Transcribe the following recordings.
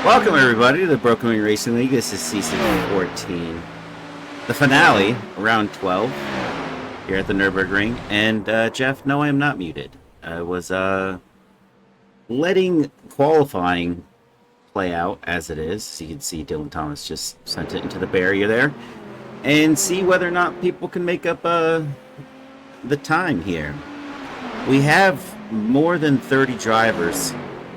Welcome everybody to the Broken Wing Racing League. This is season 14. The finale, round 12, here at the Nurburgring. And Jeff, no, I am not muted. I was letting qualifying play out as it is. So you can see Dylan Thomas just sent it into the barrier there. And see whether or not people can make up the time here. We have more than 30 drivers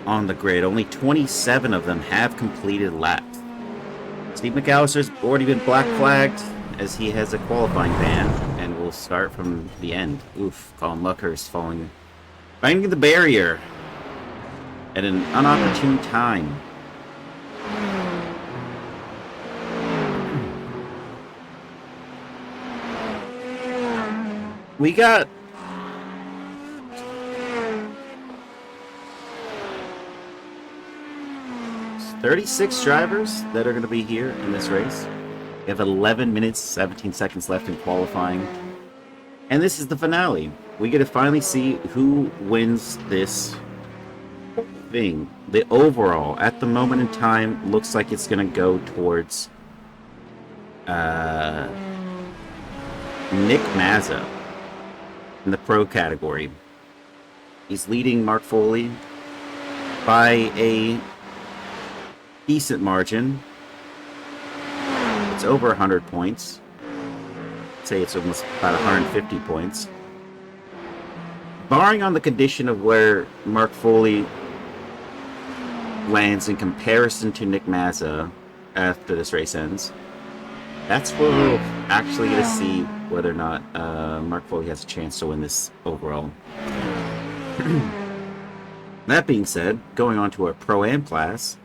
on the grid. Only 27 of them have completed laps. Steve McAllister's already been black flagged as he has a qualifying ban and will start from the end. Oof, Colin Luckhurst finding the barrier at an unopportune time. We got 36 drivers that are going to be here in this race. We have 11 minutes, 17 seconds left in qualifying. And this is the finale. We get to finally see who wins this thing. The overall, at the moment in time, looks like it's going to go towards Nick Mazza in the pro category. He's leading Mark Foley by a decent margin. It's over 100 points. I'd say it's almost about 150 points. Barring on the condition of where Mark Foley lands in comparison to Nick Mazza after this race ends, that's where we'll actually get to see whether or not Mark Foley has a chance to win this overall. That being said, going on to our Pro-Am class,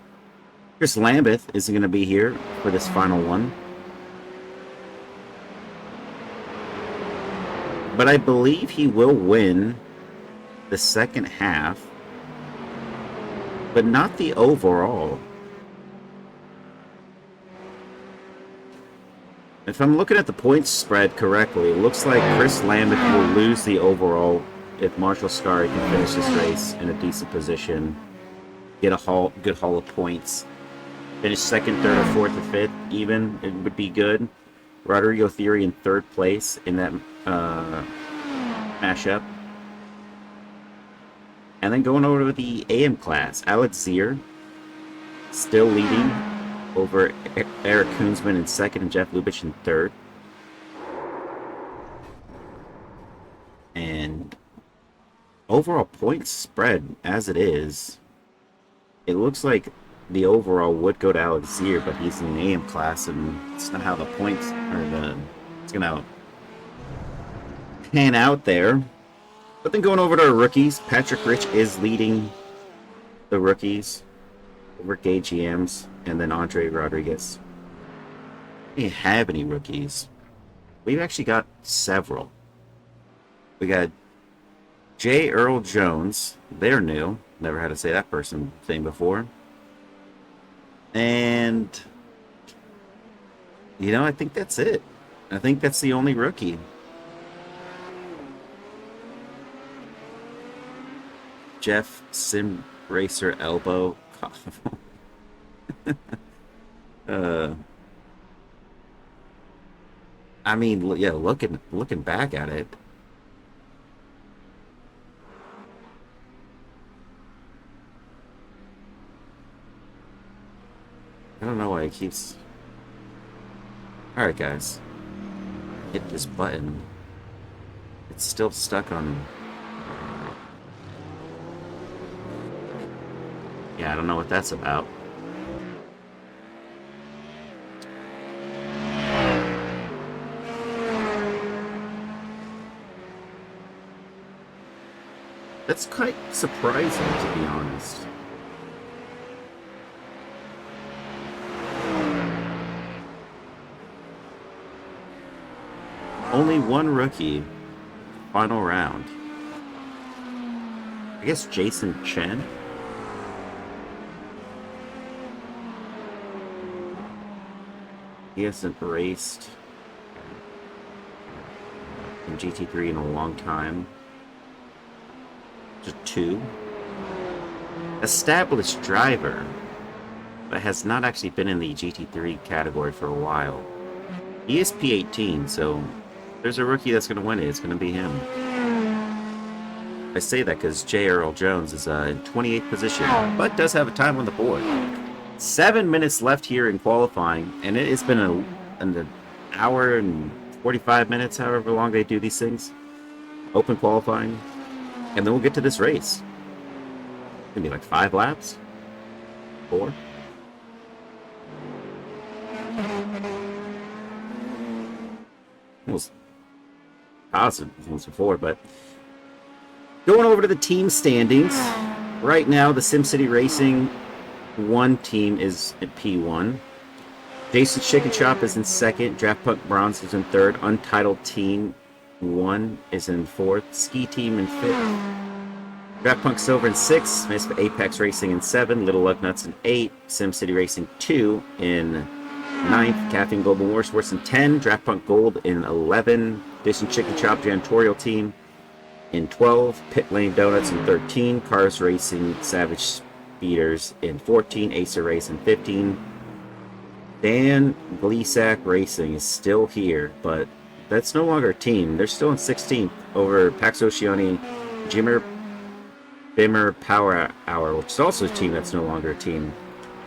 Chris Lambeth isn't going to be here for this final one. But I believe he will win the second half, but not the overall. If I'm looking at the points spread correctly, it looks like Chris Lambeth will lose the overall if Marshall Scari can finish this race in a decent position, get a good haul of points. Finish second, third, or fourth, or fifth, even, it would be good. Rodrigo Theory in third place in that mashup. And then going over to the AM class, Alex Zier still leading over Eric Koonsman in second and Jeff Lubitsch in third. And overall points spread as it is, it looks like the overall would go to Alex Zier, but he's in the AM class, and it's not how the points it's gonna pan out there. But then going over to our rookies, Patrick Rich is leading the rookies over Gage GMs, and then Andre Rodriguez. We don't have any rookies. We've actually got several. We got J. Earl Jones. They're new. Never had to say that person thing before. And, you know, I think that's it. I think that's the only rookie. Jeff Sim Racer Elbow. I mean, yeah, looking back at it, I don't know why it keeps... Alright, guys. Hit this button. It's still stuck on... Yeah, I don't know what that's about. That's quite surprising, to be honest. Only one rookie. Final round. I guess Jason Chen. He hasn't raced in GT3 in a long time. Just two. Established driver. but has not actually been in the GT3 category for a while. He is P18, so there's a rookie that's going to win it. It's going to be him. I say that because J. Earl Jones is in 28th position, but does have a time on the board. 7 minutes left here in qualifying, and it has been an hour and 45 minutes, however long they do these things. Open qualifying, and then we'll get to this race. It's gonna be like 5 laps? 4? Almost positive once before, but going over to the team standings. Right now, the SimCity Racing 1 team is at P1. Jason's Chicken Shop is in 2nd. Draft Punk Bronze is in 3rd. Untitled Team 1 is in 4th. Ski Team in 5th. Draft Punk Silver in 6th. Misfit Apex Racing in 7th. Little Lug Nuts in 8th. SimCity Racing 2 in 9th. Caffeine Global Motorsports in 10. Draft Punk Gold in 11. Jason's Chicken Shop Janitorial Team in 12. Pit Lane Donuts in 13. Cars Racing Savage Speeders in 14. Acer Race in 15. Dan Gleesack Racing is still here, but that's no longer a team. They're still in 16th over Pax Oceani, Bimmer Power Hour, which is also a team that's no longer a team.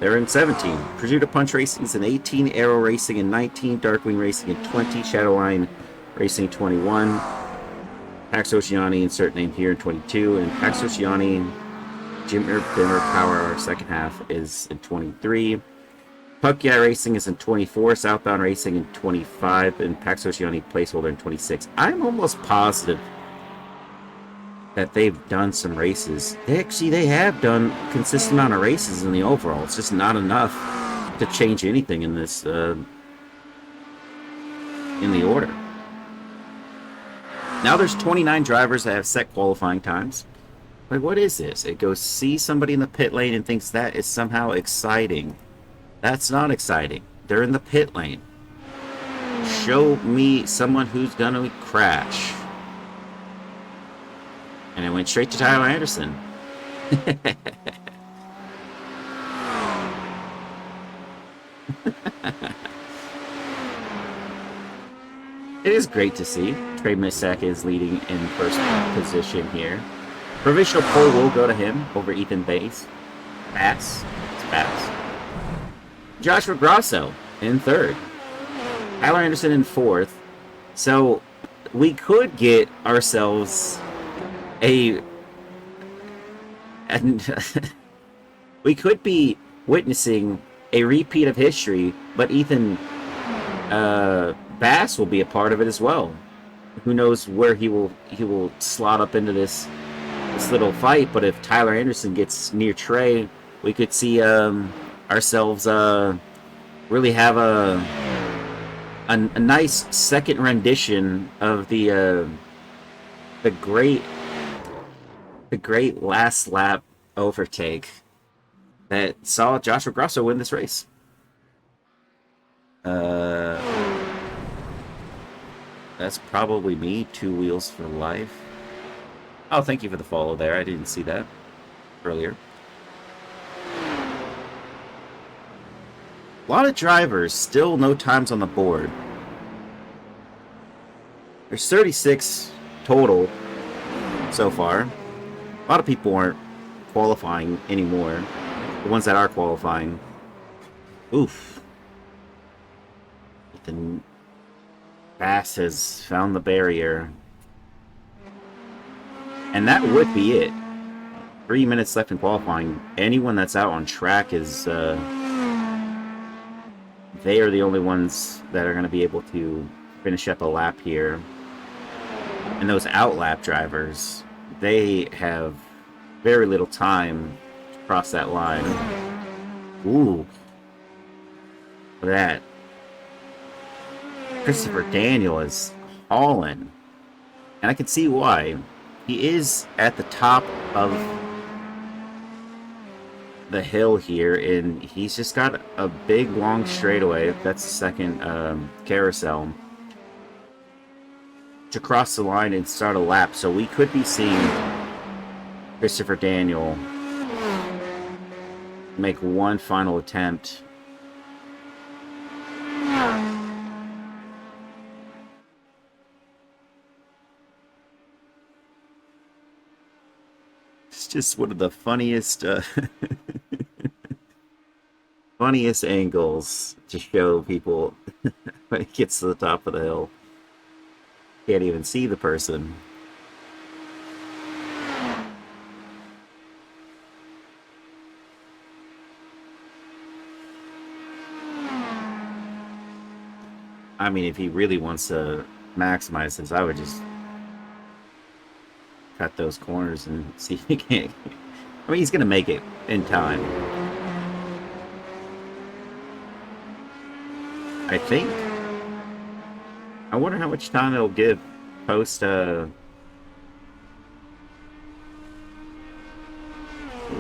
They're in 17. Prosciutto Punch Racing is in 18. Arrow Racing in 19. Darkwing Racing in 20. Shadowline Racing 21. Pax Oceani, insert name here, in 22. And Pax Oceani, Bimmer Power Hour, second half, is in 23. Puck Yeah Racing is in 24, Southbound Racing in 25, and Pax Oceani placeholder in 26. I'm almost positive that they've done some races. They have done a consistent amount of races in the overall. It's just not enough to change anything in this in the order. Now there's 29 drivers that have set qualifying times. Like, what is this? It goes see somebody in the pit lane and thinks that is somehow exciting. That's not exciting. They're in the pit lane. Show me someone who's gonna crash. And it went straight to Tyler Anderson. It is great to see. Trey Misak is leading in first position here. Provisional poll will go to him over Ethan Bass. It's Bass. Joshua Grosso in 3rd. Tyler Anderson in 4th. So we could get ourselves we could be witnessing a repeat of history, but Ethan Bass will be a part of it as well. Who knows where he will slot up into this little fight, but if Tyler Anderson gets near Trey, we could see ourselves really have a nice second rendition of the great last lap overtake that saw Joshua Grosso win this race. That's probably me. 2 Wheels for Life. Oh, thank you for the follow there. I didn't see that earlier. A lot of drivers, still no times on the board. There's 36 total so far. A lot of people aren't qualifying anymore. The ones that are qualifying. Oof. Ethan Bass has found the barrier. And that would be it. 3 minutes left in qualifying. Anyone that's out on track is... they are the only ones that are going to be able to finish up a lap here. And those out-lap drivers, they have very little time to cross that line. Ooh. Look at that. Christopher Daniel is hauling. And I can see why. He is at the top of the hill here, and he's just got a big long straightaway. That's the second carousel to cross the line and start a lap. So we could be seeing Christopher Daniel make one final attempt. It's just one of the funniest, funniest angles to show people when it gets to the top of the hill. Can't even see the person. I mean, if he really wants to maximize this, I would just cut those corners and see if he can't. I mean, he's going to make it in time. I think. I wonder how much time it'll give post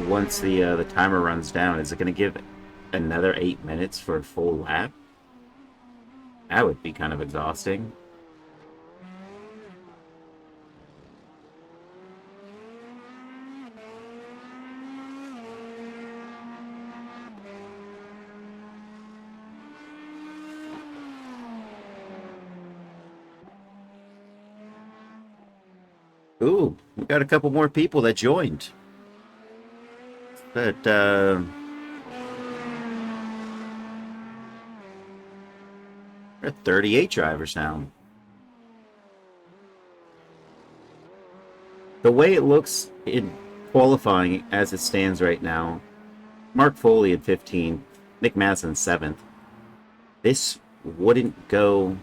once the timer runs down. Is it going to give another 8 minutes for a full lap? That would be kind of exhausting. Ooh, we got a couple more people that joined. But we're at 38 drivers now. The way it looks in qualifying as it stands right now, Mark Foley at 15th, Nick Masson 7th. This wouldn't go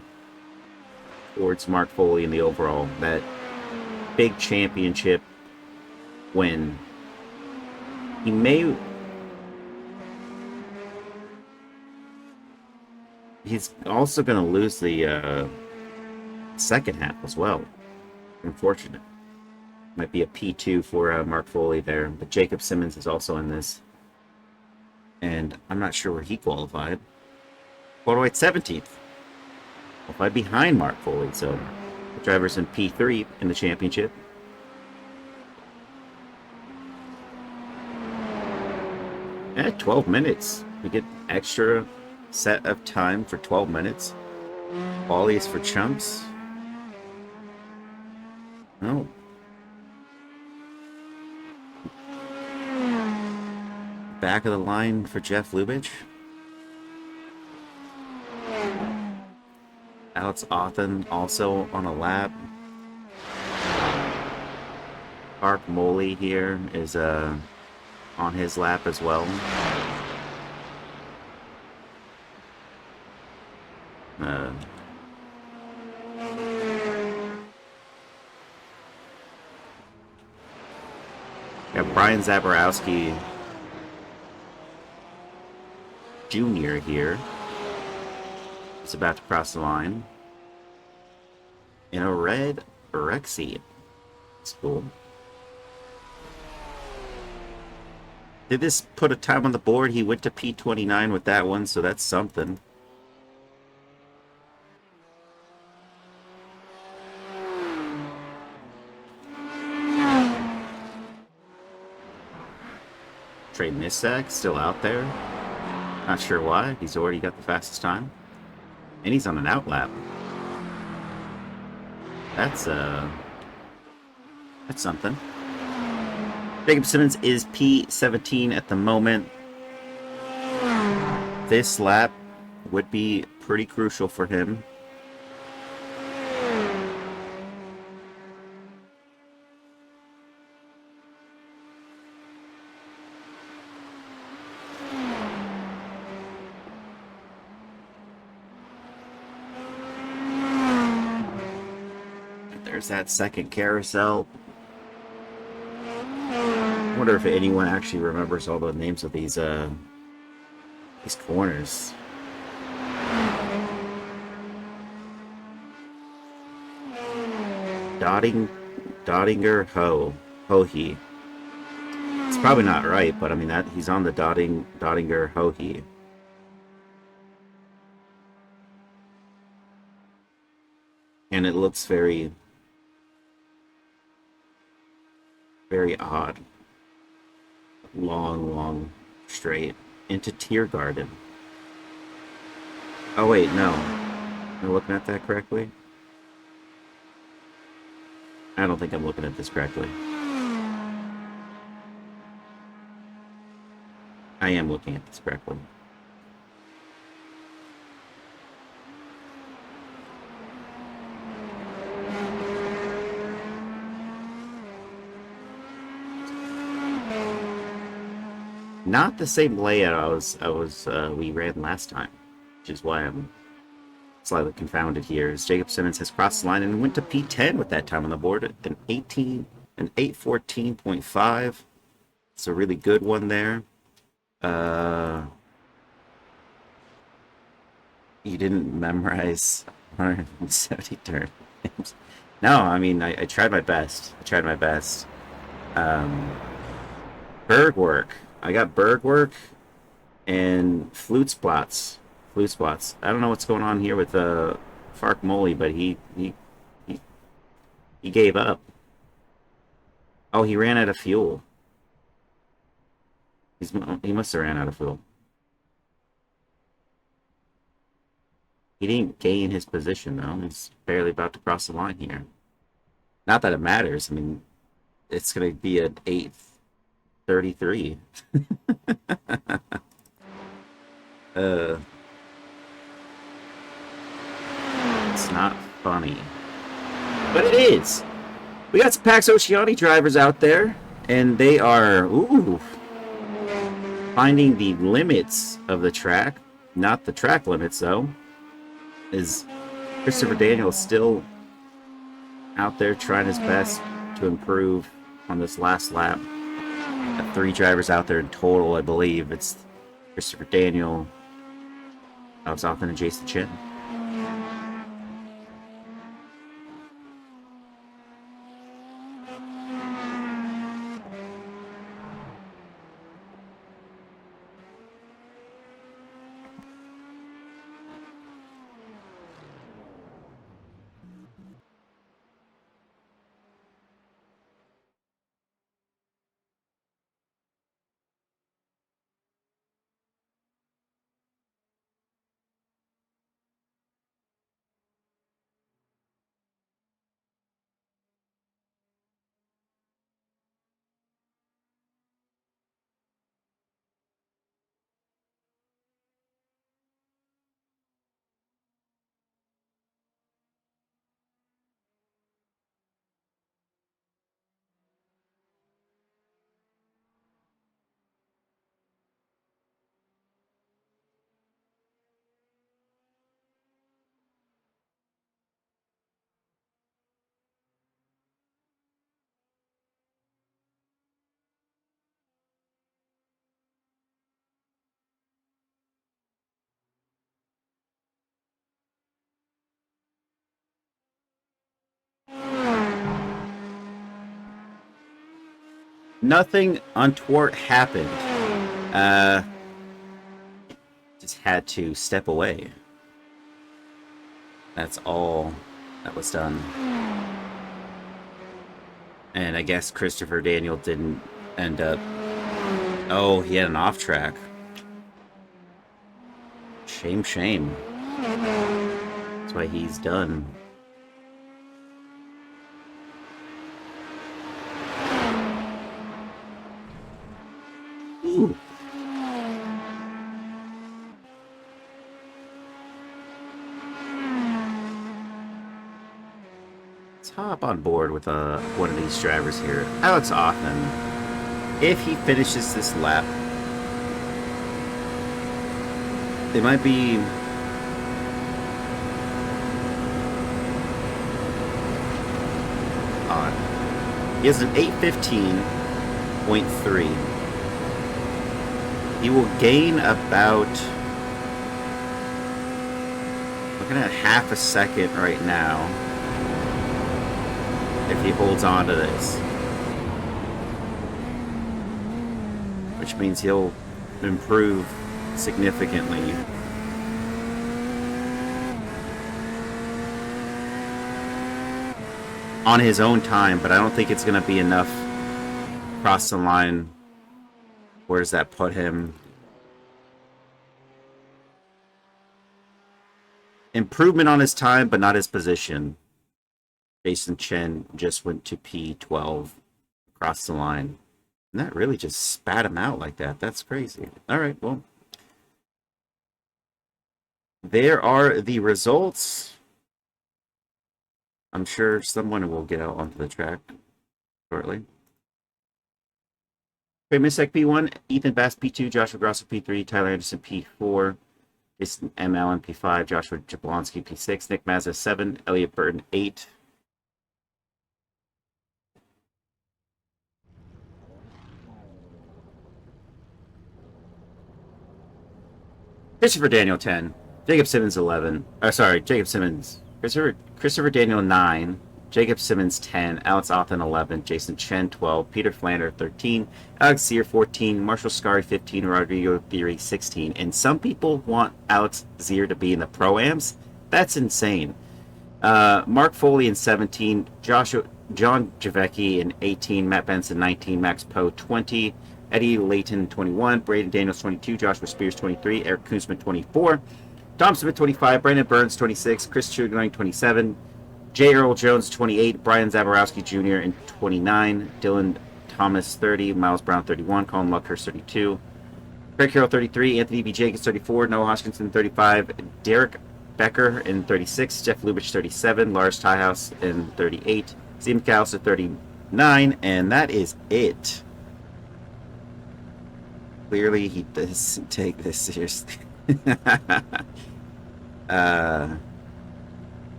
towards Mark Foley in the overall. That big championship win. He may... He's also going to lose the second half as well. Unfortunate. Might be a P2 for Mark Foley there. But Jacob Simmons is also in this. And I'm not sure where he qualified. Qualified 17th. Qualified behind Mark Foley. So the driver's in P3 in the championship. At 12 minutes. We get extra set of time for 12 minutes. Qualies for chumps. No. Back of the line for Jeff Lubitsch. Alex Othen also on a lap. Mark Moley here is on his lap as well. Got Brian Zaborowski Jr. here. He's about to cross the line. In a red Rexy. That's cool. Did this put a time on the board? He went to P29 with that one, so that's something. Trey Missak still out there. Not sure why. He's already got the fastest time. And he's on an outlap. That's something. Jacob Simmons is P17 at the moment. This lap would be pretty crucial for him. There's that second carousel. I wonder if anyone actually remembers all the names of these corners. Dottinger Hohe. It's probably not right, but I mean that he's on the Dottinger Hohe. And it looks very odd. Long straight into Tiergarten. Oh wait, no. Am I looking at that correctly? I don't think I'm looking at this correctly. I am looking at this correctly. Not the same layout we ran last time, which is why I'm slightly confounded here. As Jacob Simmons has crossed the line and went to P10 with that time on the board, an 814.5. It's a really good one there. You didn't memorize 170 turns. No, I mean I tried my best. Berg work. I got Berg work and flute spots. I don't know what's going on here with Fark Moley, but he gave up. Oh, he ran out of fuel. He must have ran out of fuel. He didn't gain his position though. He's barely about to cross the line here. Not that it matters. I mean, it's gonna be an 8:33. It's not funny. But it is! We got some Pax Oceani drivers out there, and they are, finding the limits of the track. Not the track limits, though. Is Christopher Daniel still out there trying his best to improve on this last lap? Got 3 drivers out there in total, I believe. It's Christopher Daniel, Alex Offman, and Jason Chin. Nothing untoward happened. Just had to step away. That's all that was done. And I guess Christopher Daniel didn't end up... Oh, he had an off track. Shame. That's why he's done. Ooh. Let's hop on board with one of these drivers here. Alex Offman. If he finishes this lap, they might be... on. He has an 8:15.3. He will gain about... looking at half a second right now. If he holds on to this. Which means he'll improve significantly. On his own time, but I don't think it's going to be enough across the line. Where does that put him? Improvement on his time, but not his position. Jason Chen just went to P12 across the line. And that really just spat him out like that. That's crazy. All right, well. There are the results. I'm sure someone will get out onto the track shortly. Trey Misek P1, Ethan Bass P2, Joshua Grosso P3, Tyler Anderson P4, Jason M. Allen P5, Joshua Jablonski P6, Nick Mazza 7, Elliot Burton 8. Christopher Daniel 10, Jacob Simmons 11. Jacob Simmons. Christopher Daniel 9, Jacob Simmons 10, Alex Othen 11, Jason Chen 12, Peter Flander 13, Alex Zier 14, Marshall Scari 15, Rodrigo Theory 16. And some people want Alex Zier to be in the Pro-Ams. That's insane. Mark Foley in 17, John Javecki in 18, Matt Benson 19, Max Poe 20, Eddie Layton 21, Braden Daniels 22, Joshua Spears 23, Eric Kunzman 24, Tom Smith 25, Brandon Burns 26, Chris Chugling 27, J. Earl Jones 28, Brian Zaborowski Jr. in 29, Dylan Thomas 30, Miles Brown 31, Colin Luckhurst 32, Craig Carroll 33, Anthony B. Jacobs 34, Noah Hoskinson 35, Derek Becker in 36, Jeff Lubich 37, Lars Tyhouse in 38, Steve McAllister 39, and that is it. Clearly, he doesn't take this seriously.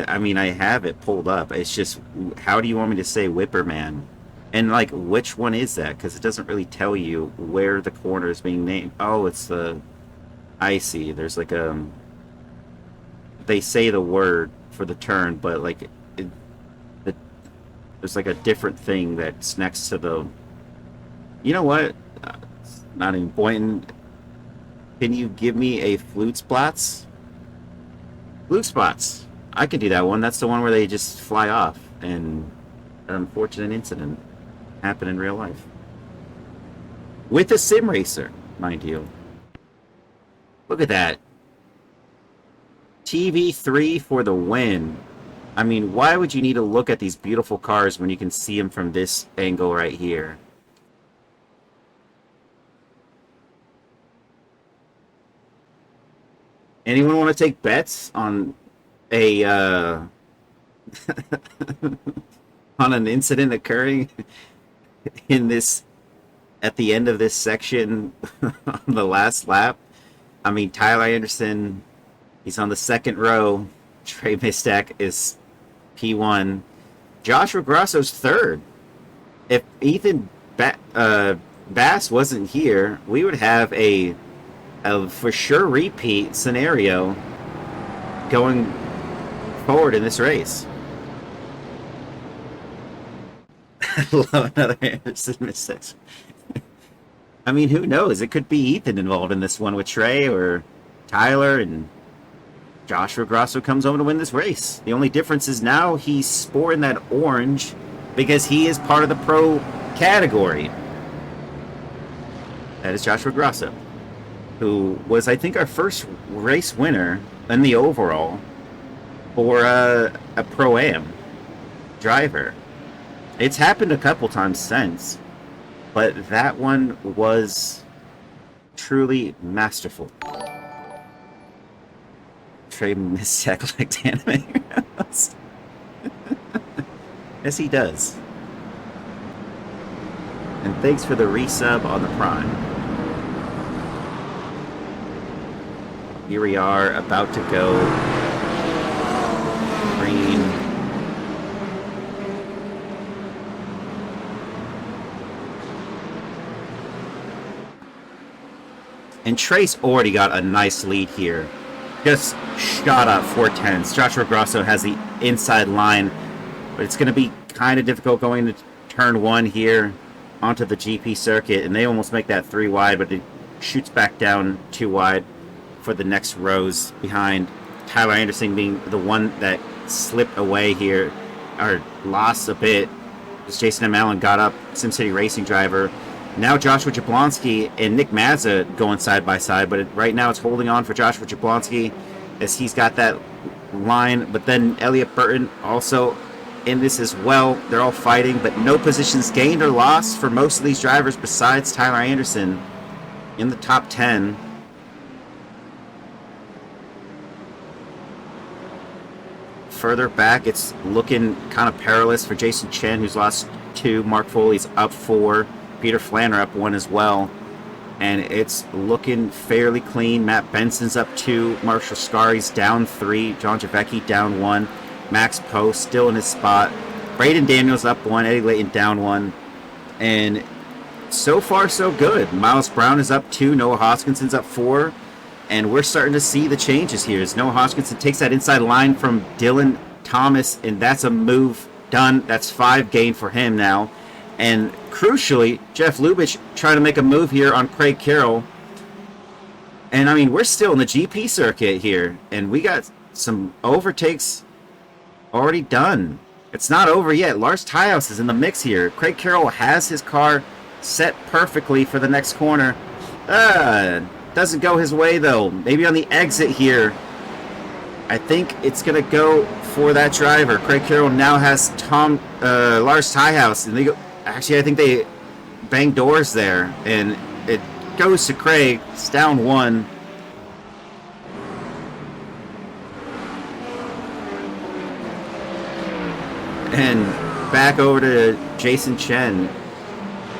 I mean, I have it pulled up. It's just, how do you want me to say Whipperman? And, like, which one is that? Because it doesn't really tell you where the corner is being named. Oh, it's the... I see. There's, like, they say the word for the turn, but, like, there's, like, a different thing that's next to the... You know what? Not even pointing. Can you give me a flute spots? Flute spots. I could do that one. That's the one where they just fly off, and an unfortunate incident happened in real life. With a sim racer, mind you. Look at that. TV3 for the win. I mean, why would you need to look at these beautiful cars when you can see them from this angle right here? Anyone want to take bets on a on an incident occurring in this at the end of this section on the last lap? I mean, Tyler Anderson, he's on the second row. Trey Mistek is P1. Joshua Grosso's third. If Ethan Bass wasn't here, we would have a for sure repeat scenario going forward in this race. I love another Anderson mistakes. I mean, who knows? It could be Ethan involved in this one with Trey or Tyler, and Joshua Grosso comes home to win this race. The only difference is now he's sporting that orange because he is part of the pro category. That is Joshua Grosso, who was, I think, our first race winner in the overall for a Pro-Am driver. It's happened a couple times since, but that one was truly masterful. Trey Mistek like animator. Yes, he does. And thanks for the resub on the Prime. Here we are, about to go green. And Trey's already got a nice lead here. Just shot up 4/10. Joshua Grosso has the inside line, but it's going to be kind of difficult going to turn one here onto the GP circuit, and they almost make that 3 wide, but it shoots back down 2 wide for the next rows behind. Tyler Anderson being the one that slipped away here, or lost a bit, as Jason M. Allen got up, SimCity Racing driver. Now Joshua Jablonski and Nick Mazza going side by side, but right now it's holding on for Joshua Jablonski. as he's got that line. But then Elliott Burton also in this as well. They're all fighting, but no positions gained or lost for most of these drivers besides Tyler Anderson in the top 10. Further back, it's looking kind of perilous for Jason Chen, who's lost 2. Mark Foley's up 4. Peter Flanner up 1 as well. And it's looking fairly clean. Matt Benson's up 2. Marshall Scari's down 3. John Javecki down 1. Max Post still in his spot. Braden Daniels up 1. Eddie Layton down 1. And so far, so good. Miles Brown is up 2. Noah Hoskinson's up 4. And we're starting to see the changes here as Noah Hoskinson takes that inside line from Dylan Thomas, and that's a move done. That's 5 gain for him now. And crucially, Jeff Lubitsch trying to make a move here on Craig Carroll. And I mean, we're still in the GP circuit here, and we got some overtakes already done. It's not over yet. Lars Tyhouse is in the mix here. Craig Carroll has his car set perfectly for the next corner. Doesn't go his way though. Maybe on the exit here. I think it's gonna go for that driver. Craig Carroll now has Lars Tyhouse, and they go. Actually, I think they bang doors there, and it goes to Craig. It's down 1. And back over to Jason Chen.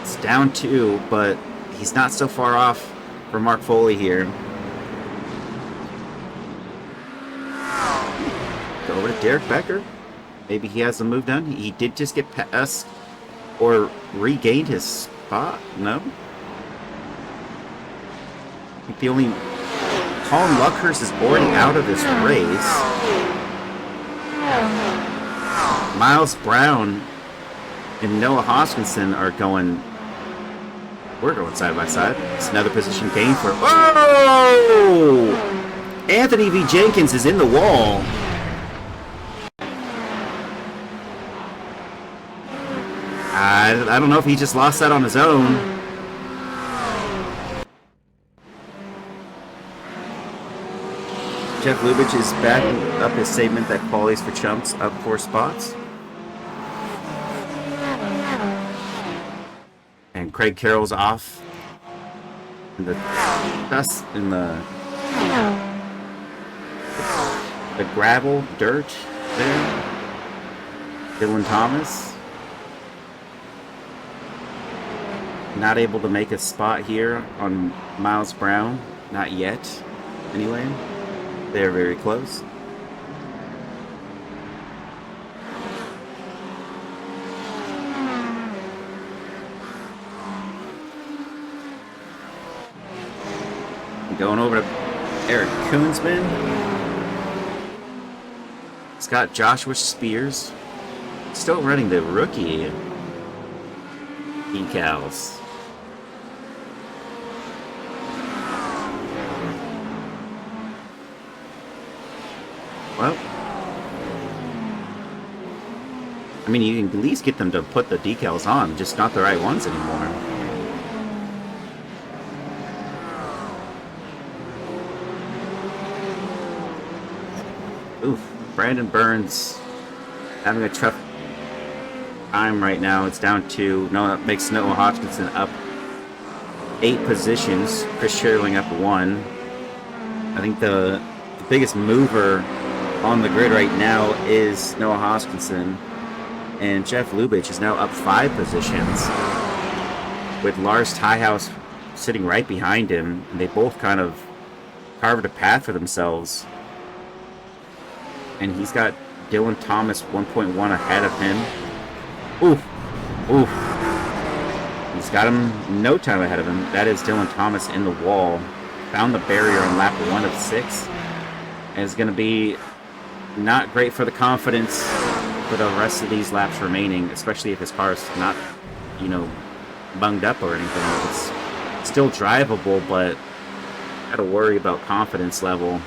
It's down 2, but he's not so far off for Mark Foley here. Go over to Derek Becker. Maybe he has a move done. He did just get passed or regained his spot. No? I think the only... Colin Luckhurst is already out of this race. Miles Brown and Noah Hoskinson are going... We're going side by side. It's another position gain for... Oh! Anthony V. Jenkins is in the wall. I don't know if he just lost that on his own. Jeff Lubitsch is backing up his statement that qualities for chumps up 4 spots. And Craig Carroll's off in the dust, in the gravel, dirt there. Dylan Thomas not able to make a spot here on Miles Brown. Not yet, anyway. They're very close. Going over to Eric Koonsman. It's got Joshua Spears. Still running the rookie decals. Well, I mean, you can at least get them to put the decals on, just not the right ones anymore. Oof, Brandon Burns having a tough time right now. It's down 2. No, that makes Noah Hoskinson up 8 positions. Chris Sherling up 1. I think the biggest mover on the grid right now is Noah Hoskinson. And Jeff Lubitsch is now up 5 positions with Lars Tyhouse sitting right behind him. And they both kind of carved a path for themselves. And he's got Dylan Thomas 1.1 ahead of him. Oof. Oof. He's got him no time ahead of him. That is Dylan Thomas in the wall. Found the barrier on lap 1 of 6. And it's going to be not great for the confidence for the rest of these laps remaining, especially if his car is not, you know, bunged up or anything. It's still drivable, but got to worry about confidence level.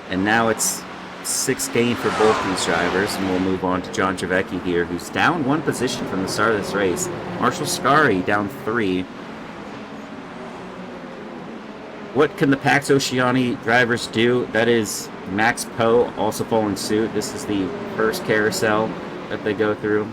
And now it's 6 gain for both these drivers, and we'll move on to John Javecki here, who's down 1 position from the start of this race. Marshall Scari down 3. What can the Pax Oceani drivers do? That is Max Poe also following suit. This is the first carousel that they go through.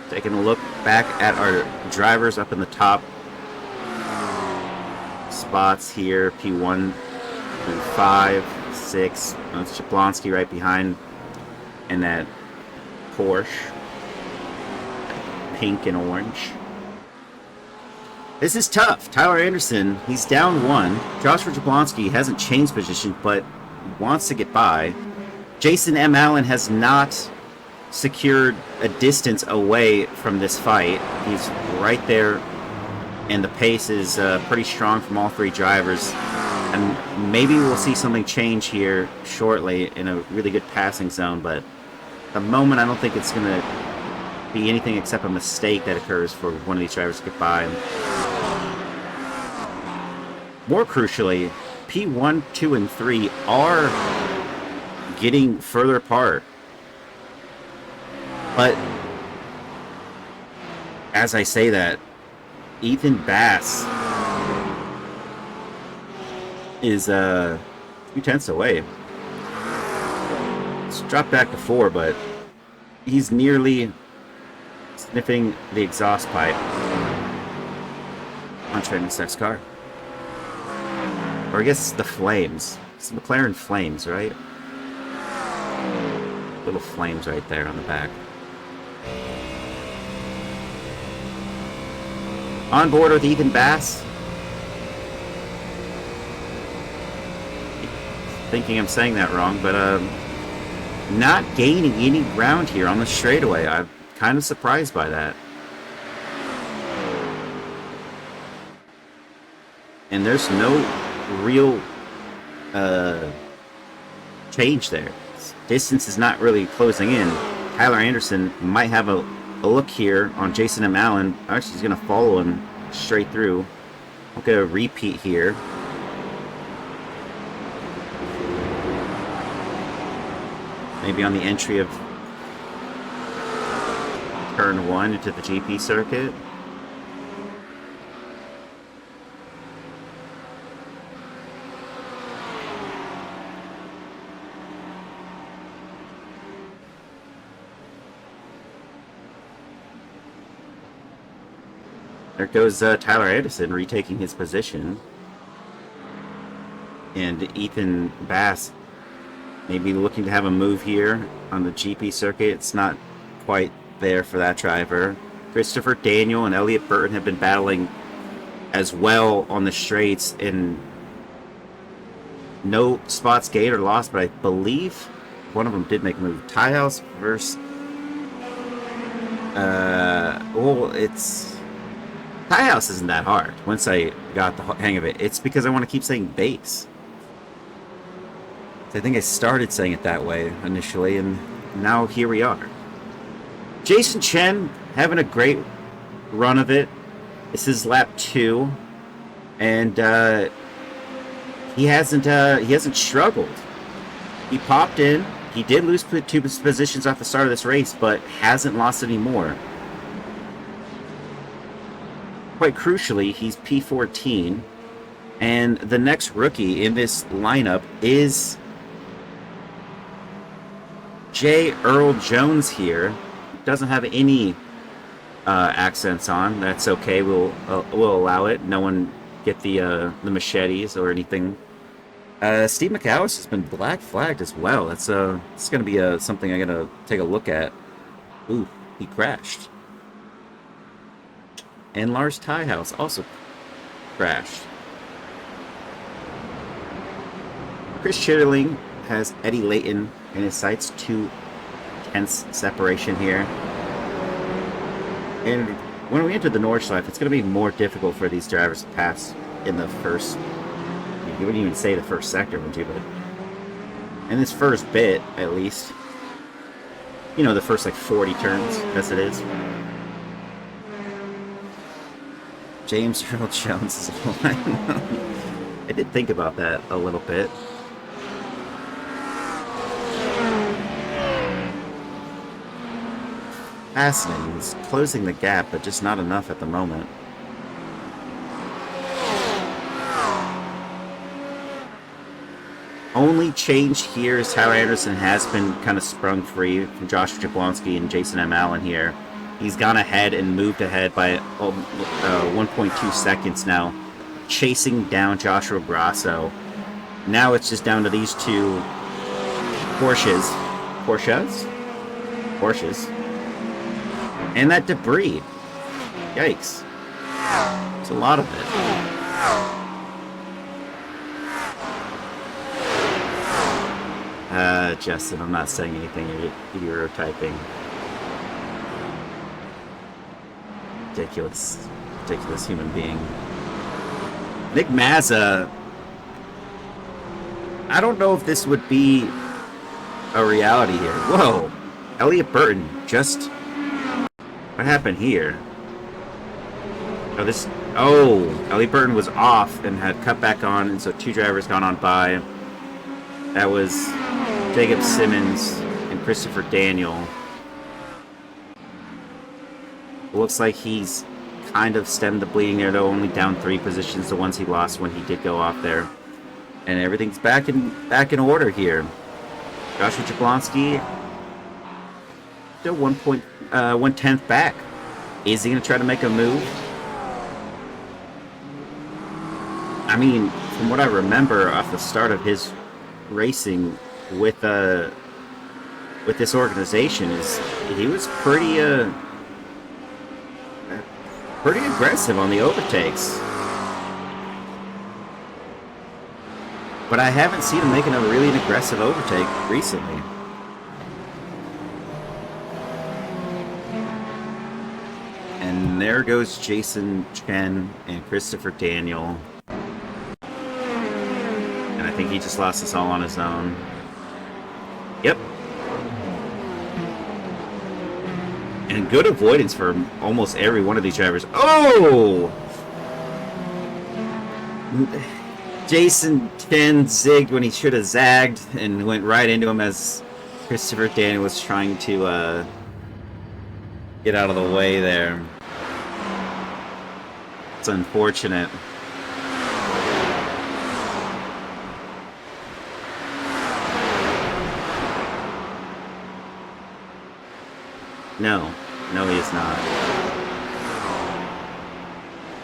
Taking a look back at our drivers up in the top spots here, P1 and 5, 6. That's Jablonski right behind, and that Porsche, pink and orange. This is tough. Tyler Anderson, he's down 1. Joshua Jablonski hasn't changed position, but wants to get by. Jason M. Allen has not secured a distance away from this fight. He's right there, and the pace is pretty strong from all 3 drivers. And maybe we'll see something change here shortly in a really good passing zone, but at the moment I don't think it's going to be anything except a mistake that occurs for one of these drivers to get by. More crucially, P1, 2, and 3 are getting further apart. But as I say that, Ethan Bass is 2 tenths away. It's dropped back to 4, but he's nearly sniffing the exhaust pipe on Trent's next car. Or I guess the flames. It's the McLaren flames, right? Little flames right there on the back. On board with Ethan Bass. Thinking I'm saying that wrong, but not gaining any ground here on the straightaway. I'm kind of surprised by that. And there's no real change there. Distance is not really closing in. Tyler Anderson might have a look here on Jason M. Allen. Actually, he's going to follow him straight through. We'll get a repeat here. Maybe on the entry of turn 1 into the GP circuit. There goes Tyler Anderson retaking his position. And Ethan Bass maybe looking to have a move here on the GP circuit. It's not quite there for that driver. Christopher Daniel and Elliott Burton have been battling as well on the straights, and no spots gained or lost, but I believe one of them did make a move. Tiehouse versus it's Tiehouse isn't that hard once I got the hang of it. It's because I want to keep saying base. I think I started saying it that way initially, and now here we are. Jason Chen having a great run of it. This is lap 2, and he hasn't struggled. He popped in. He did lose 2 positions off the start of this race, but hasn't lost any more. Quite crucially, he's P14, and the next rookie in this lineup is J. Earl Jones here. Doesn't have any accents on. That's okay. We'll allow it. No one get the machetes or anything. Steve McAllis has been black flagged as well. It's going to be something I'm going to take a look at. Ooh, he crashed. And Lars Tiehouse also crashed. Chris Chitterling has Eddie Layton in his sights. 2 tenths separation here. And when we enter the Nordschleife, it's going to be more difficult for these drivers to pass in the first, you wouldn't even say the first sector, would you? But in this first bit, at least, you know, the first like 40 turns, as it is. James Earl Jones is I did think about that a little bit. Fascinating. He's closing the gap, but just not enough at the moment. Only change here is how Anderson has been kind of sprung free from Joshua Jablonski and Jason M. Allen here. He's gone ahead and moved ahead by 1.2 seconds now, chasing down Joshua Grasso. Now it's just down to these two Porsches. And that debris. Yikes. It's a lot of it. Justin, I'm not saying anything. You're typing. Ridiculous human being. Nick Mazza. I don't know if this would be a reality here. Whoa. Elliot Burton just... What happened here? Elliot Burton was off and had cut back on, and so two drivers gone on by. That was Jacob Simmons and Christopher Daniel. It looks like he's kind of stemmed the bleeding there, though, only down 3 positions, the ones he lost when he did go off there. And everything's back in order here. Joshua Jablonski still 1/10 back. Is he going to try to make a move? I mean, from what I remember off the start of his racing with this organization, is he was pretty aggressive on the overtakes. But I haven't seen him making a really aggressive overtake recently. And there goes Jason Chen and Christopher Daniel. And I think he just lost us all on his own. Yep. And good avoidance for almost every one of these drivers. Oh! Jason Chen zigged when he should have zagged and went right into him as Christopher Daniel was trying to get out of the way there. It's unfortunate. No, he is not.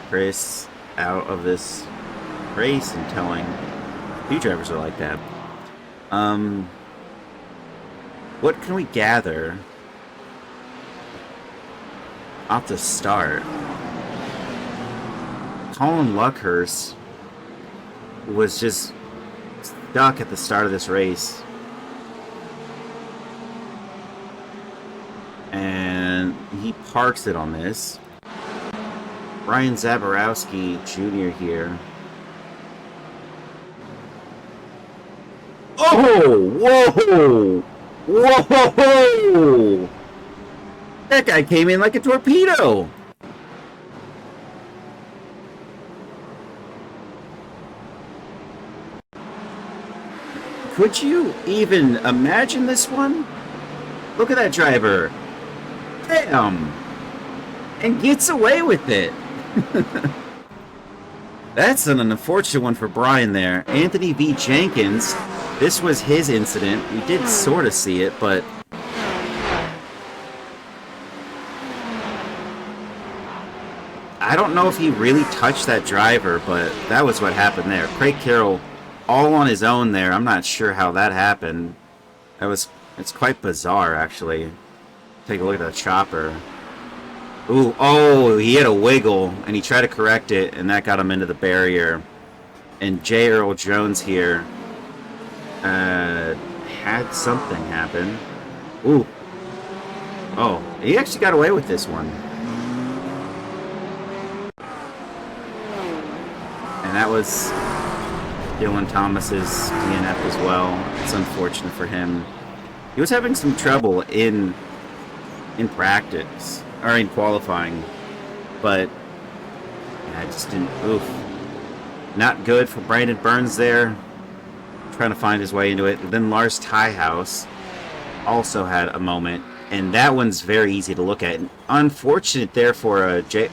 Chris out of this race and telling a few drivers are like that. What can we gather off the start? Colin Luckhurst was just stuck at the start of this race. And he parks it on this. Ryan Zaborowski Jr. here. Oh! Whoa! That guy came in like a torpedo! Could you even imagine this one? Look at that driver. Damn! And gets away with it. That's an unfortunate one for Brian there. Anthony V. Jenkins. This was his incident. We did sort of see it, but... I don't know if he really touched that driver, but that was what happened there. Craig Carroll all on his own there. I'm not sure how that happened. It's quite bizarre, actually. Take a look at that chopper. Ooh, oh, he had a wiggle, and he tried to correct it, and that got him into the barrier. And J. Earl Jones here had something happen. Ooh. Oh, he actually got away with this one. And that was Dylan Thomas's DNF as well. It's unfortunate for him. He was having some trouble in practice, or in qualifying, but I just didn't. Oof. Not good for Brandon Burns there. Trying to find his way into it. And then Lars Tiehaus also had a moment. And that one's very easy to look at. And unfortunate there for J.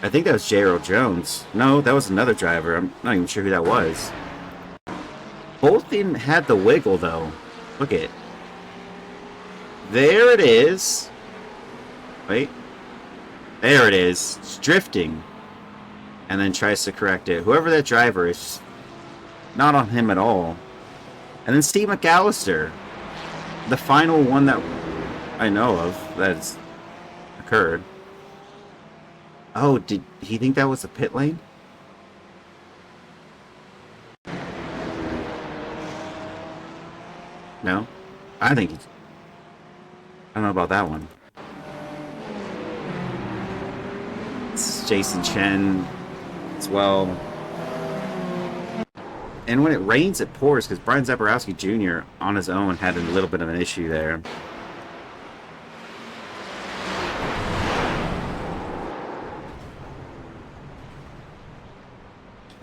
I think that was J.R.O. Jones. No, that was another driver. I'm not even sure who that was. Both of them had the wiggle, though. Look at it. There it is. Wait. There it is. It's drifting. And then tries to correct it. Whoever that driver is, not on him at all. And then Steve McAllister. The final one that I know of that's occurred. Oh, did he think that was a pit lane? No? I think he's... I don't know about that one. This is Jason Chen as well. And when it rains, it pours, because Brian Zaborowski Jr. on his own had a little bit of an issue there.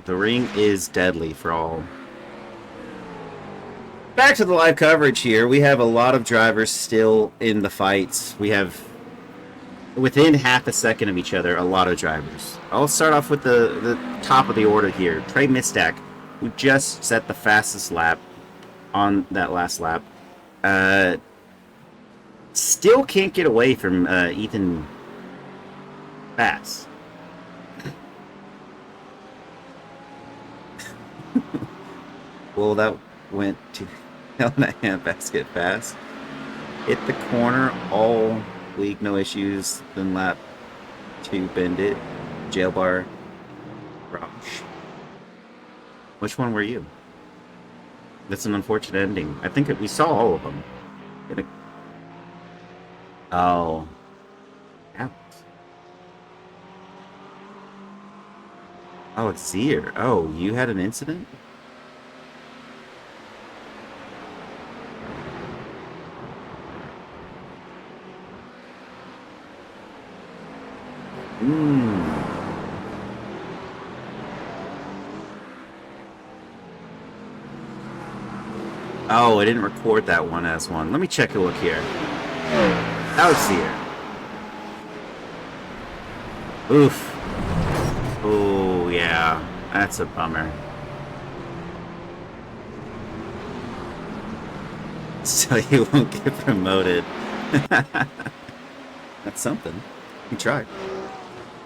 The ring is deadly for all. Back to the live coverage here. We have a lot of drivers still in the fights. We have, within half a second of each other, a lot of drivers. I'll start off with the top of the order here. Trey Mistack, who just set the fastest lap on that last lap. Still can't get away from Ethan Bass. Well, that went to hell in a handbasket fast. Hit the corner all week, no issues. Then lap 2, bend it. Jail bar. Roush. Which one were you? That's an unfortunate ending. I think we saw all of them. Oh. Ouch. Oh, it's Zier. Oh, you had an incident? Oh, I didn't record that one as one. Let me check a look here. That was Zier. Oof. Oh, yeah. That's a bummer. So you won't get promoted. That's something. You tried.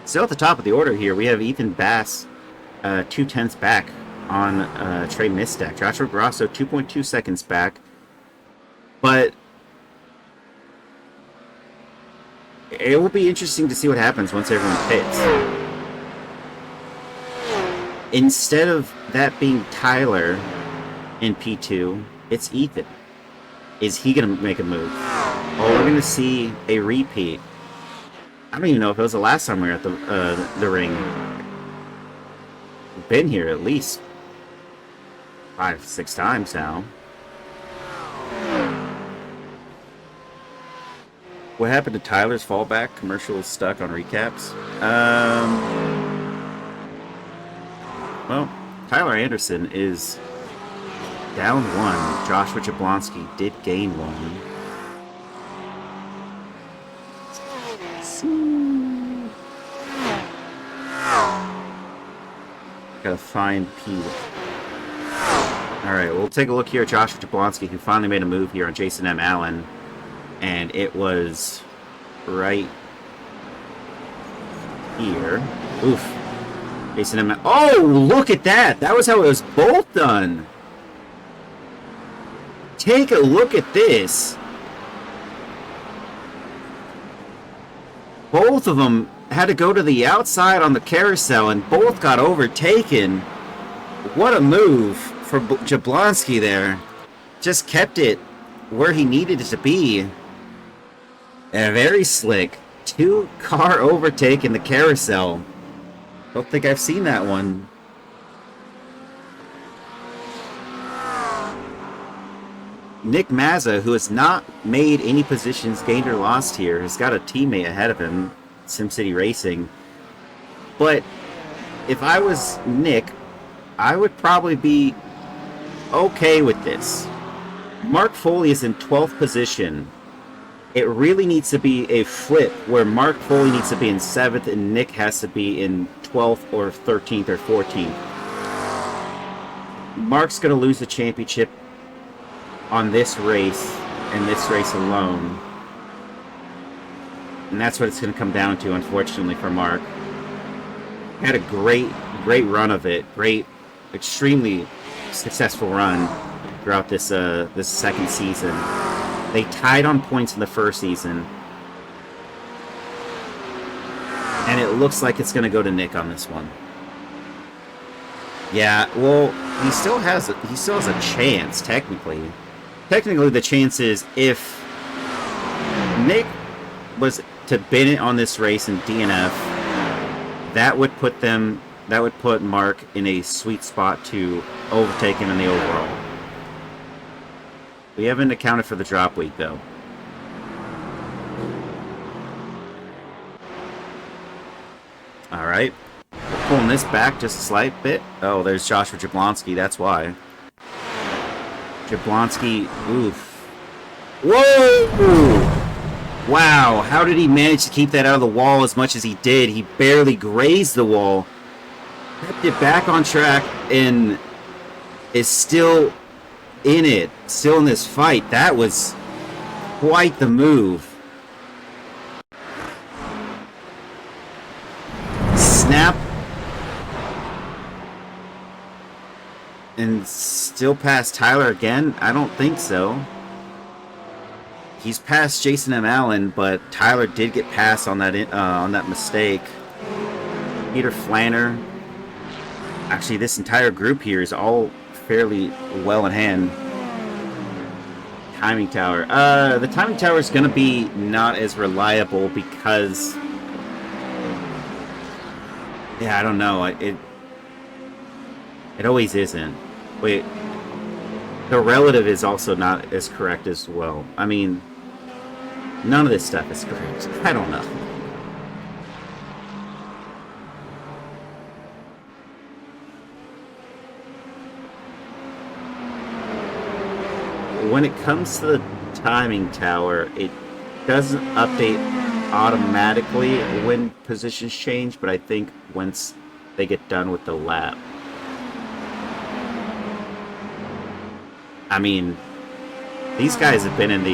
Still at the top of the order here, we have Ethan Bass 2/10 back on Trey Mistack. Joshua Grosso 2.2 seconds back. But it will be interesting to see what happens once everyone pits. Instead of that being Tyler in P2, it's Ethan. Is he going to make a move? Oh, we're going to see a repeat. I don't even know if it was the last time we were at the ring. We've been here at least 5-6 times now. What happened to Tyler's fallback? Commercial is stuck on recaps. Well, Tyler Anderson is down 1. Joshua Jablonski did gain 1. Gotta find P. Alright, we'll take a look here at Joshua Jablonski, who finally made a move here on Jason M. Allen. And it was right here. Oof. Jason M. Oh, look at that! That was how it was both done! Take a look at this! Both of them had to go to the outside on the carousel and both got overtaken. What a move for Jablonski there. Just kept it where he needed it to be. And very slick. 2-car overtake in the carousel. Don't think I've seen that one. Nick Mazza, who has not made any positions gained or lost here, has got a teammate ahead of him, SimCity Racing. But if I was Nick, I would probably be okay with this. Mark Foley is in 12th position. It really needs to be a flip where Mark Foley needs to be in 7th and Nick has to be in 12th or 13th or 14th. Mark's going to lose the championship on this race and this race alone. And that's what it's going to come down to, unfortunately, for Mark. Had a great run of it. Great, extremely successful run throughout this second season. They tied on points in the first season. And it looks like it's going to go to Nick on this one. Yeah, well, he still has a chance, technically. Technically, the chance is if Nick was to bin it on this race in DNF, that would put Mark in a sweet spot to overtake him in the overall. We haven't accounted for the drop week, though. All right. We're pulling this back just a slight bit. Oh, there's Joshua Jablonski. That's why. Jablonski. Oof. Whoa! Wow. How did he manage to keep that out of the wall as much as he did? He barely grazed the wall. Kept it back on track and is still in it. Still in this fight. That was quite the move. Snap. And still past Tyler again? I don't think so. He's past Jason M. Allen, but Tyler did get passed on that mistake. Peter Flanner. Actually, this entire group here is all fairly well in hand. Timing tower. The timing tower is going to be not as reliable because... Yeah, I don't know. It always isn't. Wait. The relative is also not as correct as well. I mean, none of this stuff is correct. I don't know. When it comes to the timing tower, it doesn't update automatically when positions change, but I think once they get done with the lap. I mean, these guys have been in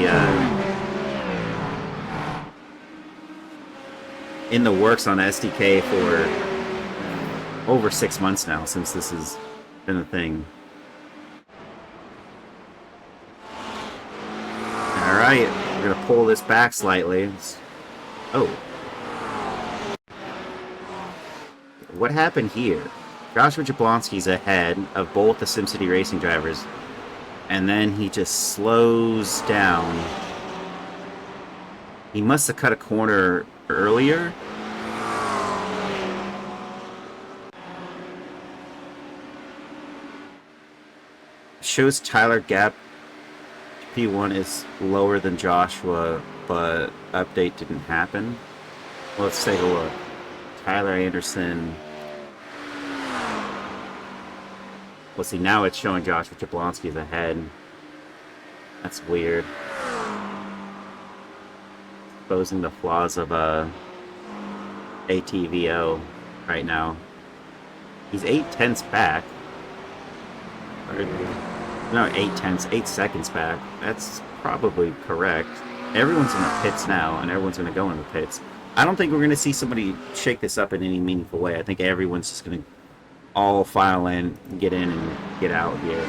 the works on SDK for over 6 months now, since this has been a thing. Alright, we're gonna pull this back slightly. Oh. What happened here? Joshua Jablonski's ahead of both the SimCity racing drivers. And then he just slows down. He must have cut a corner earlier. Shows Tyler gap P1 is lower than Joshua, but update didn't happen. Well, let's take a look. Tyler Anderson. Well, see, now it's showing Joshua Jablonski's ahead. That's weird. Exposing the flaws of ATVO right now. He's 8/10ths back. No, 8 seconds back. That's probably correct. Everyone's in the pits now, and everyone's going to go in the pits. I don't think we're going to see somebody shake this up in any meaningful way. I think everyone's just going to all file in, get in, and get out here.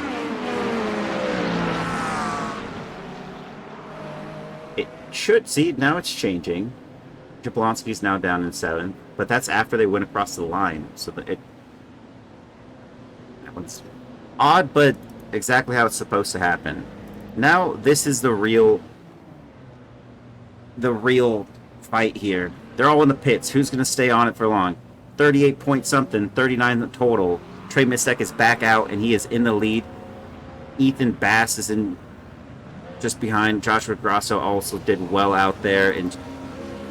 It should, see, now it's changing. Jablonski's now down in 7th, but that's after they went across the line. So that one's odd, but exactly how it's supposed to happen. Now this is the real fight here. They're all in the pits. Who's going to stay on it for long? 38 point something, 39 total. Trey Mistek is back out, and he is in the lead. Ethan Bass is in just behind. Joshua Grosso also did well out there, and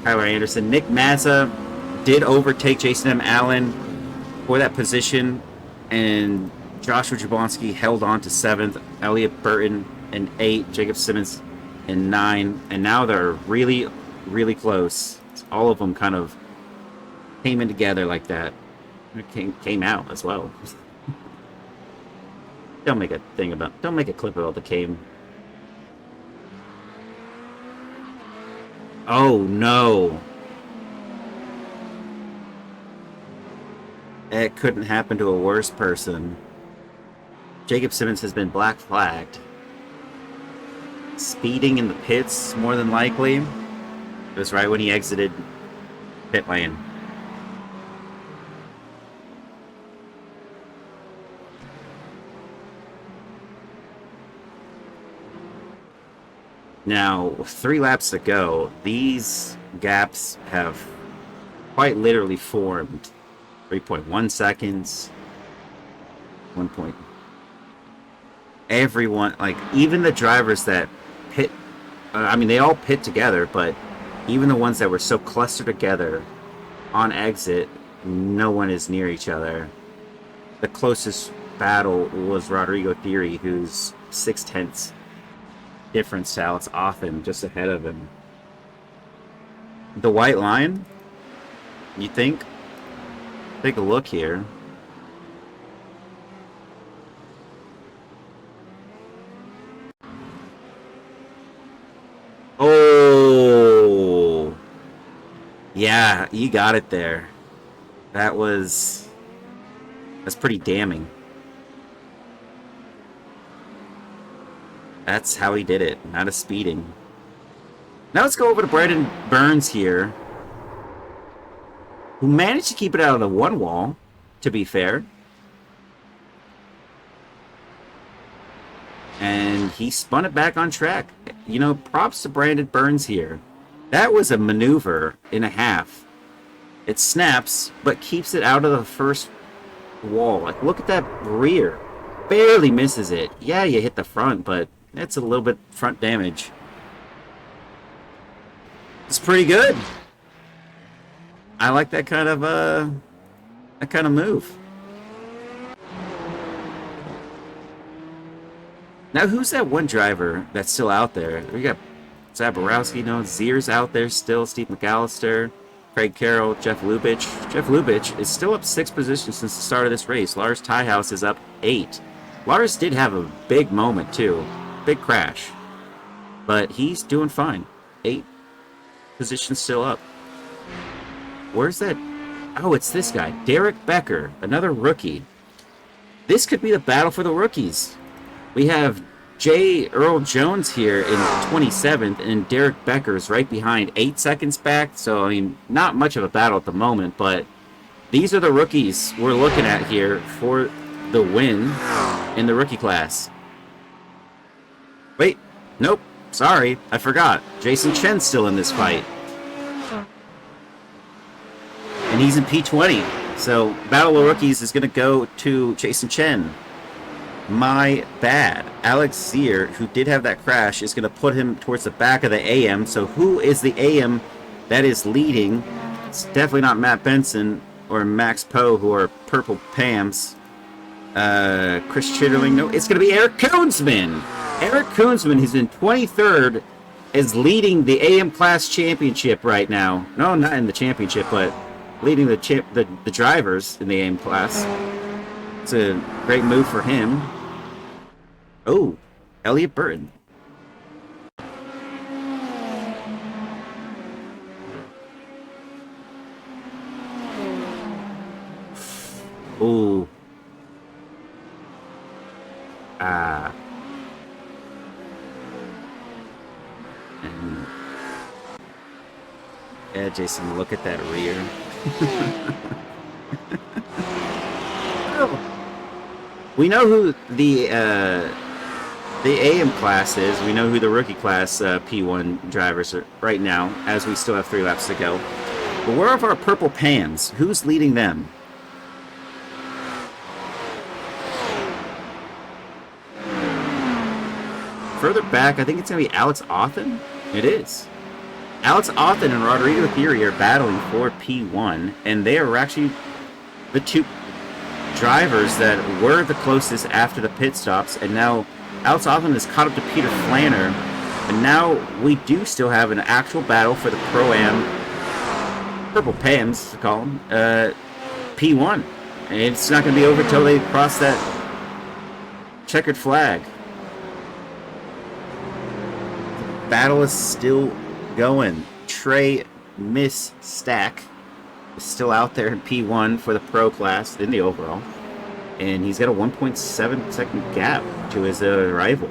Tyler Anderson. Nick Mazza did overtake Jason M. Allen. for that position, and Joshua Jablonski held on to 7th, Elliott Burton in 8th, Jacob Simmons in 9th, and now they're really, really close. All of them kind of came in together like that. It came out as well. Don't make a clip about the came. Oh no. It couldn't happen to a worse person. Jacob Simmons has been black flagged. Speeding in the pits, more than likely. It was right when he exited pit lane. Now, with 3 laps to go, these gaps have quite literally formed. 3.1 seconds. 1 point. Everyone, like, even the drivers that pit, I mean, they all pit together, but even the ones that were so clustered together on exit, no one is near each other. The closest battle was Rodrigo Thierry, who's 6/10 difference to Alex Offen, just ahead of him. The white line, you think? Take a look here. Oh, yeah, you got it there. That's pretty damning. That's how he did it, not a speeding. Now let's go over to Brandon Burns here, who managed to keep it out of the one wall, to be fair. And he spun it back on track. You know, props to Brandon Burns here. That was a maneuver and a half. It snaps, but keeps it out of the first wall. Like, look at that rear. Barely misses it. Yeah, you hit the front, but it's a little bit front damage. It's pretty good. I like that kind of move. Now, who's that one driver that's still out there? We got Zaborowski, Zier's out there still, Steve McAllister, Craig Carroll, Jeff Lubitch. Jeff Lubitch is still up 6 positions since the start of this race. Lars Tiehaus is up 8. Lars did have a big moment, too. Big crash. But he's doing fine. 8 positions still up. Where's that? Oh, it's this guy. Derek Becker, another rookie. This could be the battle for the rookies. We have J. Earl Jones here in 27th, and Derek Becker's right behind, 8 seconds back. So, I mean, not much of a battle at the moment, but these are the rookies we're looking at here for the win in the rookie class. Wait, nope, sorry, I forgot. Jason Chen's still in this fight. And he's in P20. So, Battle of Rookies is going to go to Jason Chen. My bad. Alex Zier, who did have that crash, is going to put him towards the back of the AM. So who is the AM that is leading? It's definitely not Matt Benson or Max Poe, who are purple Pams. Chris Chitterling. No, it's going to be Eric Koonsman. Eric Koonsman, who's in 23rd, is leading the AM Class Championship right now. No, not in the championship, but leading the drivers in the AM Class. It's a great move for him. Oh, Elliott Burton. Ooh. Ah. And yeah, Jason, look at that rear. We know who the AM class is. We know who the rookie class P1 drivers are right now, as we still have 3 laps to go. But where are our purple Pans? Who's leading them? Further back, I think it's going to be Alex Offen. It is. Alex Offen and Rodrigo Thierry are battling for P1, and they are actually the two drivers that were the closest after the pit stops, and now Alex Othman has caught up to Peter Flanner, and now we do still have an actual battle for the Pro-Am, Purple Pams to call them, P1. And it's not going to be over until they cross that checkered flag. The battle is still going. Trey Miss Stack is still out there in P1 for the Pro class in the overall. And he's got a 1.7 second gap to his rival.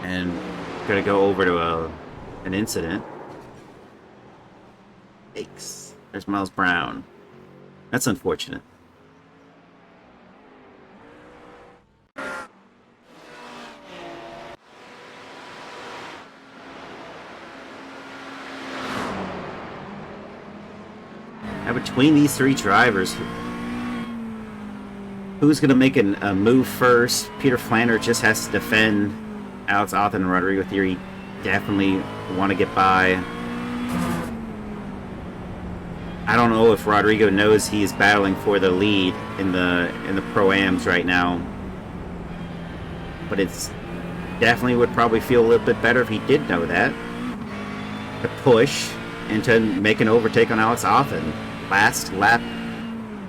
And gonna go over to an incident. Yikes. There's Miles Brown. That's unfortunate. Now between these three drivers, who's going to make a move first? Peter Flanner just has to defend Alex Othman and Rodrigo Theory. Definitely want to get by. I don't know if Rodrigo knows he's battling for the lead in the Pro-Ams right now, but it's definitely would probably feel a little bit better if he did know that. To push and to make an overtake on Alex Othman. Last lap,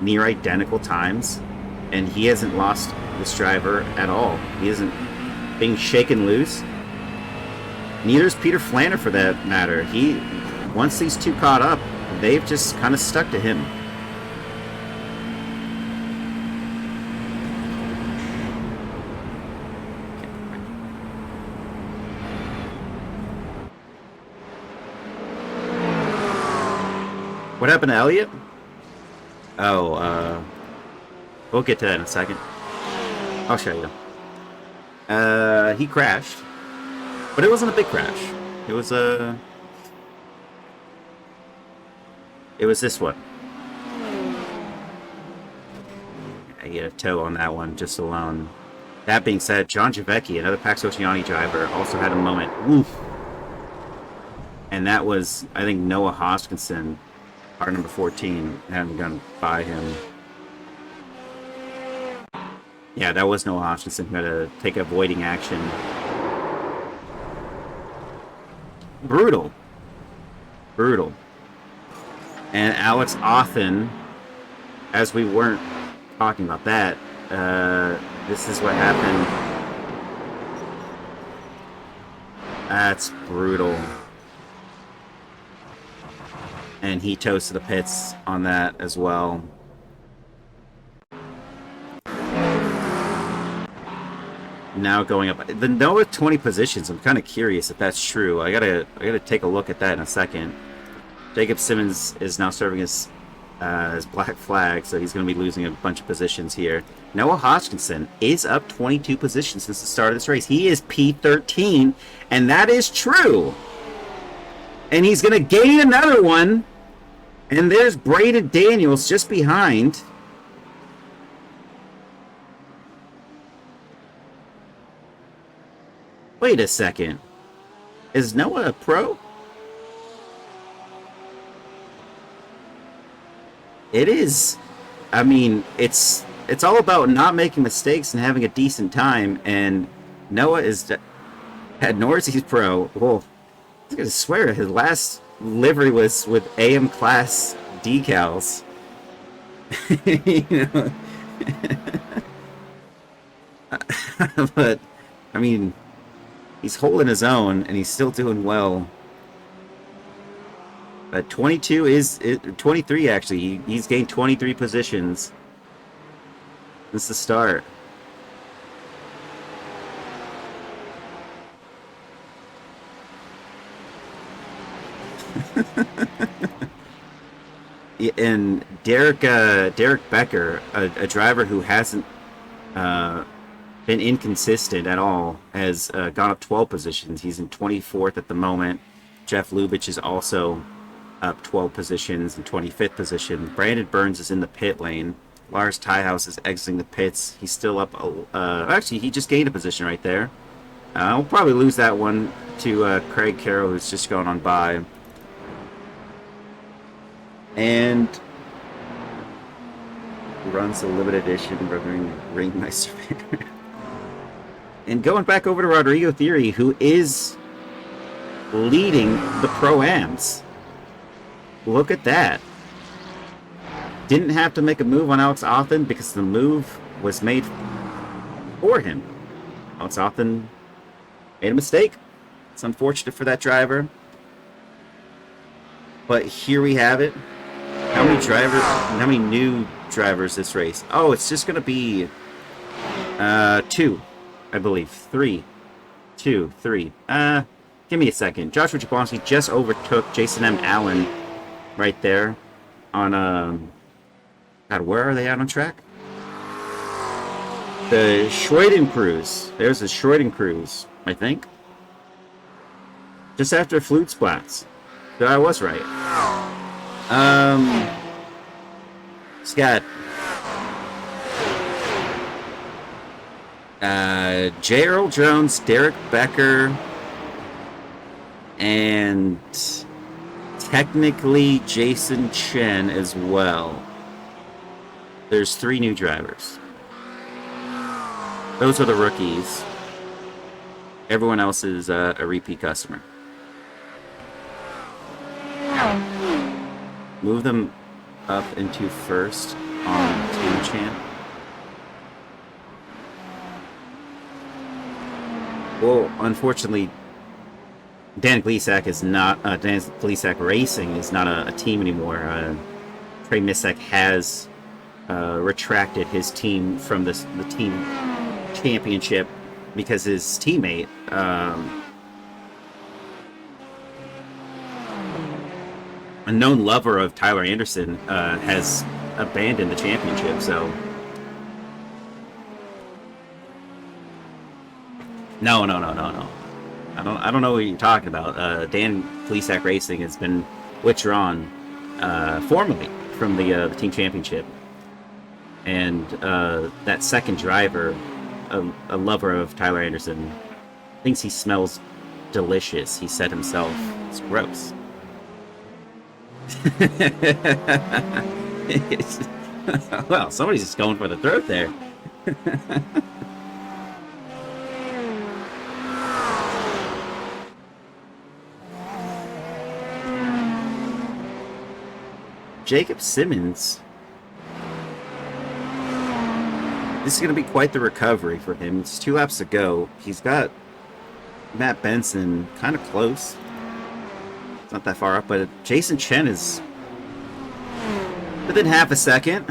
near identical times, and he hasn't lost this driver at all. He isn't being shaken loose. Neither is Peter Flanner, for that matter. Once these two caught up, they've just kind of stuck to him. What happened to Elliott? Oh, we'll get to that in a second. I'll show you. He crashed, but it wasn't a big crash. It was this one. I get a toe on that one just alone. That being said, John Javecki, another Pax Oceani driver, also had a moment. Oof. And that was, I think, Noah Hoskinson, car number 14, hadn't gone by him. Yeah, that was Noah Hoskinson who had to take avoiding action. Brutal. Brutal. And Alex Othman, as we weren't talking about that, this is what happened. That's brutal. And he toasted the pits on that as well. Now going up the Noah 20 positions. I'm kind of curious if that's true. I gotta take a look at that in a second. Jacob Simmons is now serving as black flag, so he's going to be losing a bunch of positions here. Noah Hodgkinson is up 22 positions since the start of this race. He is P13, and that is true. And he's going to gain another one. And there's Braden Daniels just behind. Wait a second. Is Noah a pro? It is. I mean, it's all about not making mistakes and having a decent time. And Noah is at Norzy's pro. Well, I was gonna swear his last livery was with AM class decals. You know. But I mean, he's holding his own and he's still doing well. But 22 is 23 actually. He's gained 23 positions since the start. And Derek Becker, a driver who hasn't been inconsistent at all, has gone up 12 positions. He's in 24th at the moment. Jeff Lubitsch is also up 12 positions in 25th position. Brandon Burns is in the pit lane. Lars Tiehaus is exiting the pits. He's still up. Actually, he just gained a position right there. We'll probably lose that one to Craig Carroll, who's just going on by. And runs the limited edition Nurburgring Ringmeister. And going back over to Rodrigo Theory, who is leading the Pro-Ams. Look at that. Didn't have to make a move on Alex Othman because the move was made for him. Alex Othman made a mistake. It's unfortunate for that driver. But here we have it. How many new drivers this race? Oh, it's just going to be 2, I believe. 3. 2, 3. Give me a second. Joshua Jablonski just overtook Jason M. Allen right there on God, where are they out on track? The Schroeden Cruise. There's the Schroeden Cruise, I think. Just after Flutsplats. So I was right. It's got J. Earl Jones, Derek Becker, and technically Jason Chen as well. There's 3 new drivers. Those are the rookies. Everyone else is a repeat customer. Move them up into first on Team Champ. Well, unfortunately, Dan Gleasack is not. Dan Gleasack Racing is not a team anymore. Trey Misek has retracted his team from the team championship because his teammate, a known lover of Tyler Anderson, has abandoned the championship. So no. I don't know what you're talking about. Dan Gleasack Racing has been withdrawn formally from the team championship. And that second driver, a lover of Tyler Anderson, thinks he smells delicious. He said himself. It's gross. Well, somebody's just going for the throat there. Jacob Simmons. This is going to be quite the recovery for him. It's 2 laps to go. He's got Matt Benson kind of close. It's not that far up, but Jason Chen is within half a second.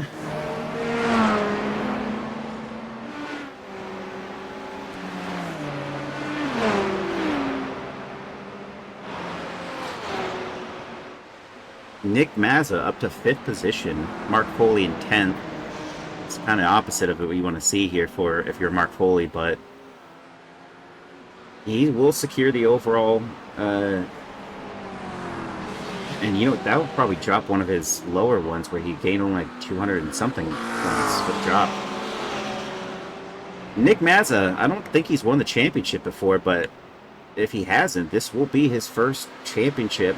Nick Mazza up to 5th position. Mark Foley in 10th. It's kind of opposite of what you want to see here for if you're Mark Foley, but he will secure the overall. And you know, that would probably drop one of his lower ones where he gained only like 200 and something points with drop. Nick Mazza, I don't think he's won the championship before, but if he hasn't, this will be his first championship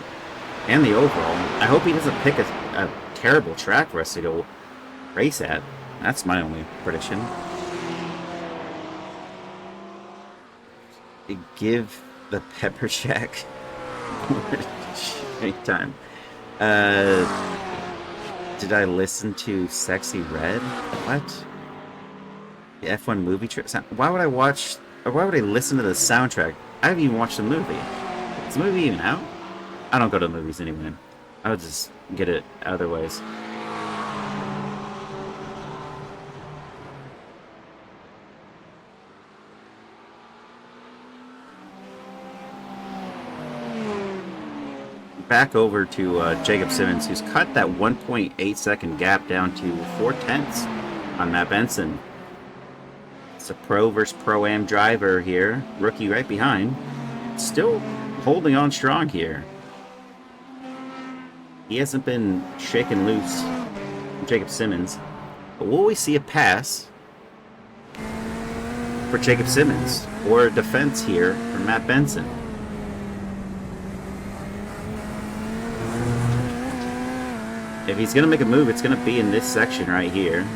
and the overall. I hope he doesn't pick a terrible track for us to go race at. That's my only prediction. Give the pepper jack anytime. Did I listen to Sexy Red? What? The F1 movie why would I watch, or why would I listen to the soundtrack? I haven't even watched the movie. Is the movie even out? I don't go to the movies anyway. I would just get it other ways. Back over to Jacob Simmons, who's cut that 1.8 second gap down to 4/10 on Matt Benson. It's a pro versus pro-am driver here. Rookie right behind. Still holding on strong here. He hasn't been shaken loose. Jacob Simmons. But will we see a pass for Jacob Simmons or a defense here for Matt Benson? If he's going to make a move, it's going to be in this section right here.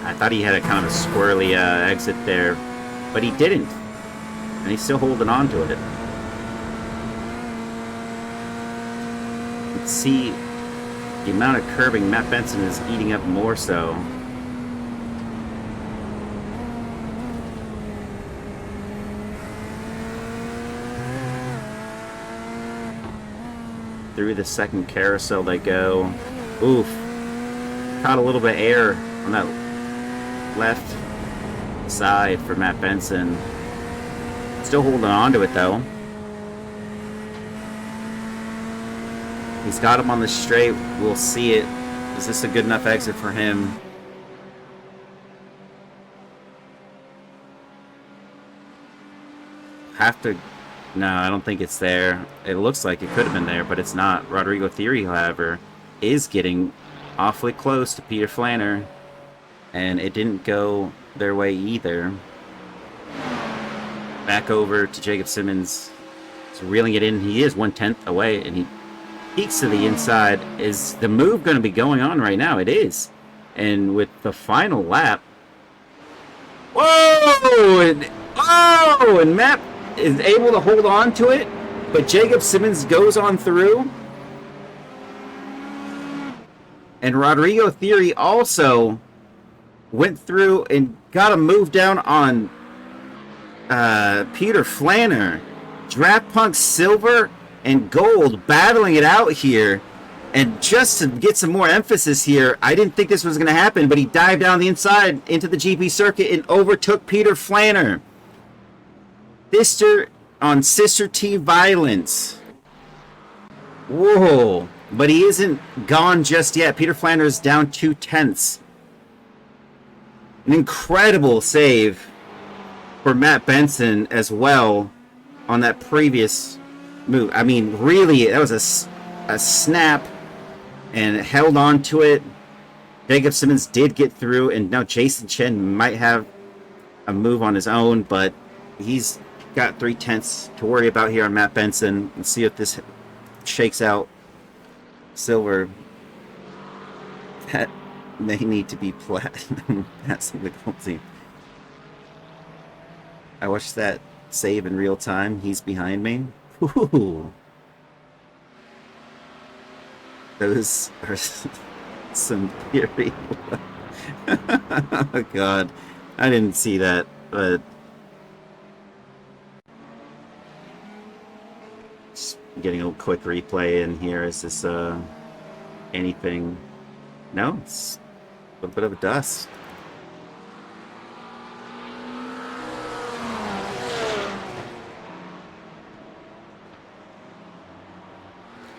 I thought he had a kind of a squirrely exit there, but he didn't. And he's still holding on to it. You can see the amount of curbing Matt Benson is eating up more so. Through the second carousel they go. Oof. Caught a little bit of air on that left side for Matt Benson. Still holding on to it though. He's got him on the straight. We'll see it. Is this a good enough exit for him? Have to... No, I don't think it's there. It looks like it could have been there, but it's not. Rodrigo Theory, however, is getting awfully close to Peter Flanner, and it didn't go their way either. Back over to Jacob Simmons. He's reeling it in. He is 1/10 away, and he peeks to the inside. Is the move going to be going on right now? It is. And with the final lap... Whoa! And Matt is able to hold on to it, but Jacob Simmons goes on through. And Rodrigo Theory also went through and got a move down on Peter Flanner. Draft Punk Silver and Gold battling it out here. And just to get some more emphasis here, I didn't think this was going to happen, but he dived down the inside into the GP circuit and overtook Peter Flanner. Sister T violence. Whoa. But he isn't gone just yet. Peter Flanner is down 2/10. An incredible save for Matt Benson as well on that previous move. I mean, really, that was a snap and held on to it. Jacob Simmons did get through, and now Jason Chen might have a move on his own, but he's got 3/10 to worry about here on Matt Benson. Let's see if this shakes out. Silver, that may need to be platinum. That's the difficulty. I watched that save in real time. He's behind me. Ooh. Those are some theory. Oh god, I didn't see that, but just getting a quick replay in here. Is this anything? No, it's a bit of a dust.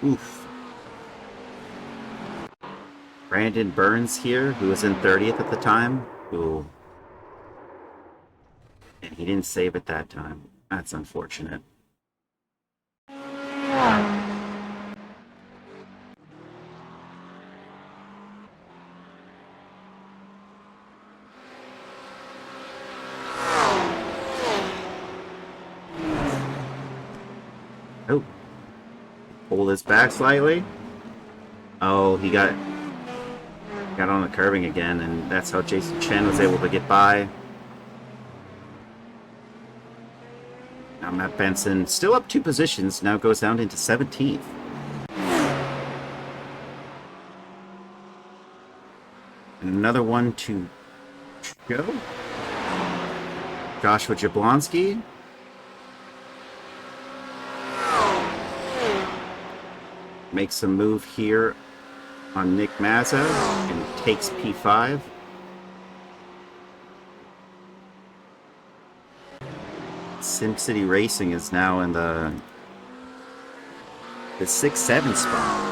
Oof. Brandon Burns here, who was in 30th at the time. Ooh. And he didn't save it that time. That's unfortunate. Oh. Pull this back slightly. Oh, he got on the curving again, and that's how Jason Chen was able to get by. Now Matt Benson, still up 2 positions, now goes down into 17th. And another one to go. Joshua Jablonski. Makes a move here on Nick Mazza and takes P5. SimCity Racing is now in the 6-7 spot.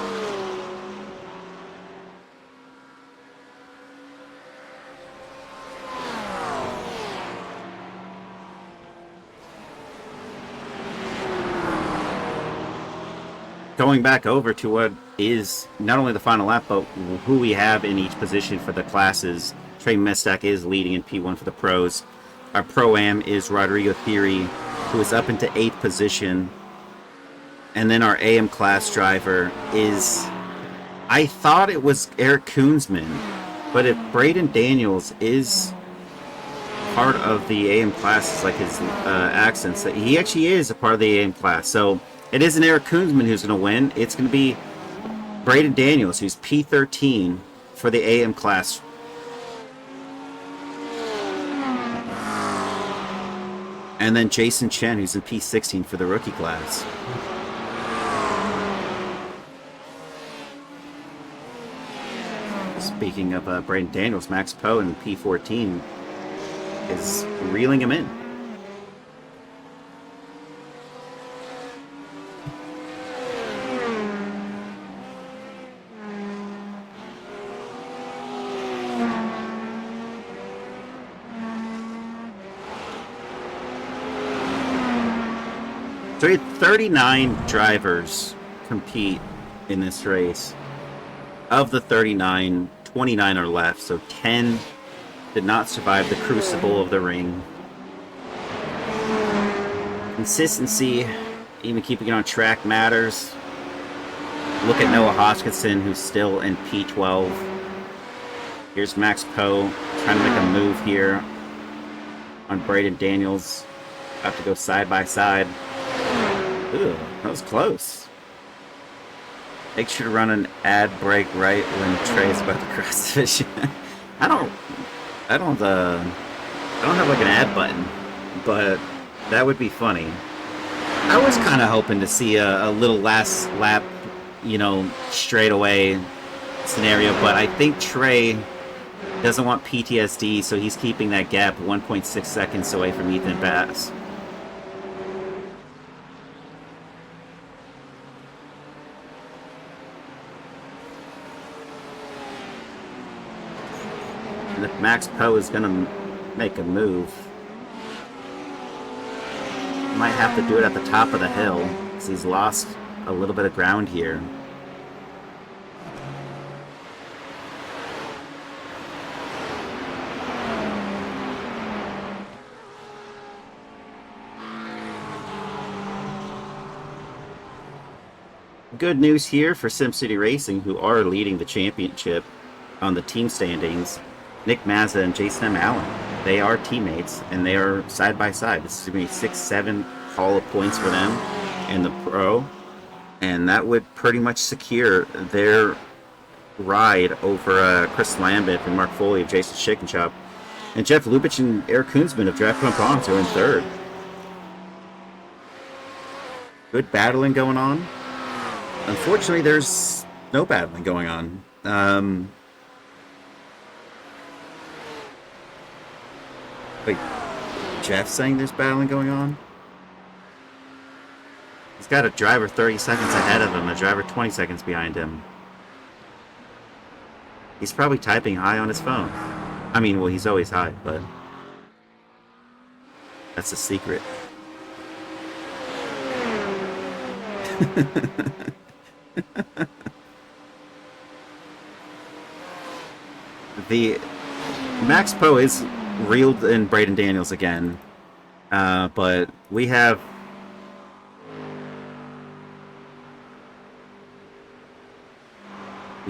going back over to what is not only the final lap, but who we have in each position for the classes. Trey Mestak is leading in P1 for the pros. Our Pro-Am is Rodrigo Theory, who is up into 8th position. And then our AM class driver is, I thought it was Eric Koonsman, but if Braden Daniels is part of the AM class, like his accents, that he actually is a part of the AM class. So it isn't Eric Koonsman who's going to win. It's going to be Braden Daniels, who's P13 for the AM class. And then Jason Chen, who's in P16 for the rookie class. Speaking of Braden Daniels, Max Poe in P14 is reeling him in. So we had 39 drivers compete in this race. Of the 39, 29 are left, so 10 did not survive the crucible of the ring. Consistency, even keeping it on track, matters. Look at Noah Hodgkinson, who's still in P12. Here's Max Poe trying to make a move here on Braden Daniels. About to go side by side. Ooh, that was close. Make sure to run an ad break right when Trey's about to cross the finish. I don't have like an ad button, but that would be funny. I was kind of hoping to see a little last lap, straightaway scenario, but I think Trey doesn't want PTSD, so he's keeping that gap 1.6 seconds away from Ethan Bass. And if Max Poe is going to make a move, might have to do it at the top of the hill, because he's lost a little bit of ground here. Good news here for SimCity Racing, who are leading the championship on the team standings. Nick Mazza and Jason M. Allen, they are teammates, and they are side by side. This is going to be 6-7 haul of points for them in the pro, and that would pretty much secure their ride over Chris Lambert and Mark Foley of Jason's Chicken Shop. And Jeff Lubitsch and Eric Koonsman of Draft Pump Bombs are in third. Good battling going on. Unfortunately, there's no battling going on. Wait, Jeff's saying there's battling going on? He's got a driver 30 seconds ahead of him, a driver 20 seconds behind him. He's probably typing high on his phone. I mean, well, he's always high, but that's a secret. The Max Poe is reeled in Braden Daniels again, but we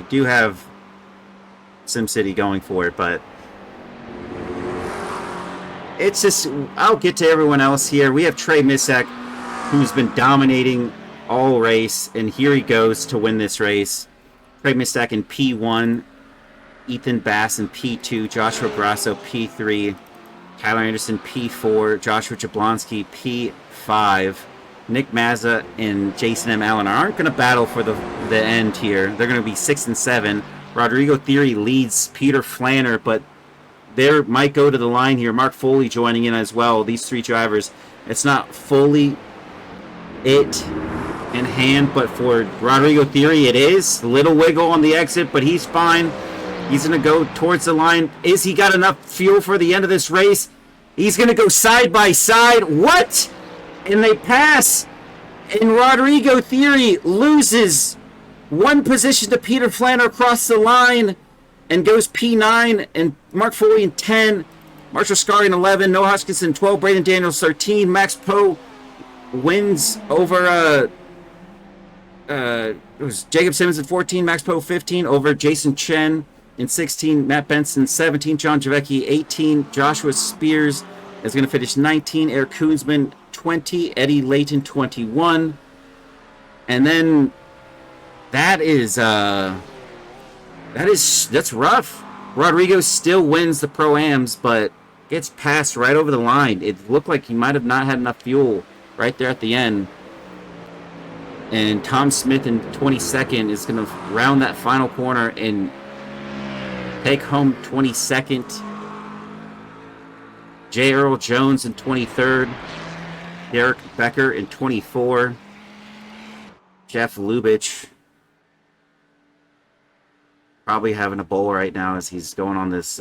do have SimCity going for it, but it's just, I'll get to everyone else here. We have Trey Missak, who's been dominating all race, and here he goes to win this race. Trey Missak in P1, Ethan Bass in P2, Joshua Grasso P3, Tyler Anderson P4, Joshua Jablonski P5, Nick Mazza and Jason M. Allen aren't going to battle for the end here. They're going to be 6 and 7. Rodrigo Theory leads Peter Flanner, but there might go to the line here. Mark Foley joining in as well. These three drivers, it's not fully it in hand, but for Rodrigo Theory it is. Little wiggle on the exit, but he's fine. He's going to go towards the line. Is he got enough fuel for the end of this race? He's going to go side by side. What? And they pass. And Rodrigo Theory loses one position to Peter Flanner across the line and goes P9, and Mark Foley in 10, Marshall Scarry in 11, Noah Hutchinson 12, Braden Daniels 13, Max Poe wins over it was Jacob Simmons at 14, Max Poe 15 over Jason Chen in 16, Matt Benson 17, John Javecki 18, Joshua Spears is going to finish 19, Eric Koonsman 20, Eddie Layton 21, and then that's rough. Rodrigo still wins the Pro-Ams, but gets passed right over the line. It looked like he might have not had enough fuel right there at the end. And Tom Smith in 22nd is going to round that final corner and take home 22nd. J. Earl Jones in 23rd. Derek Becker in 24. Jeff Lubitsch probably having a bowl right now as he's going on this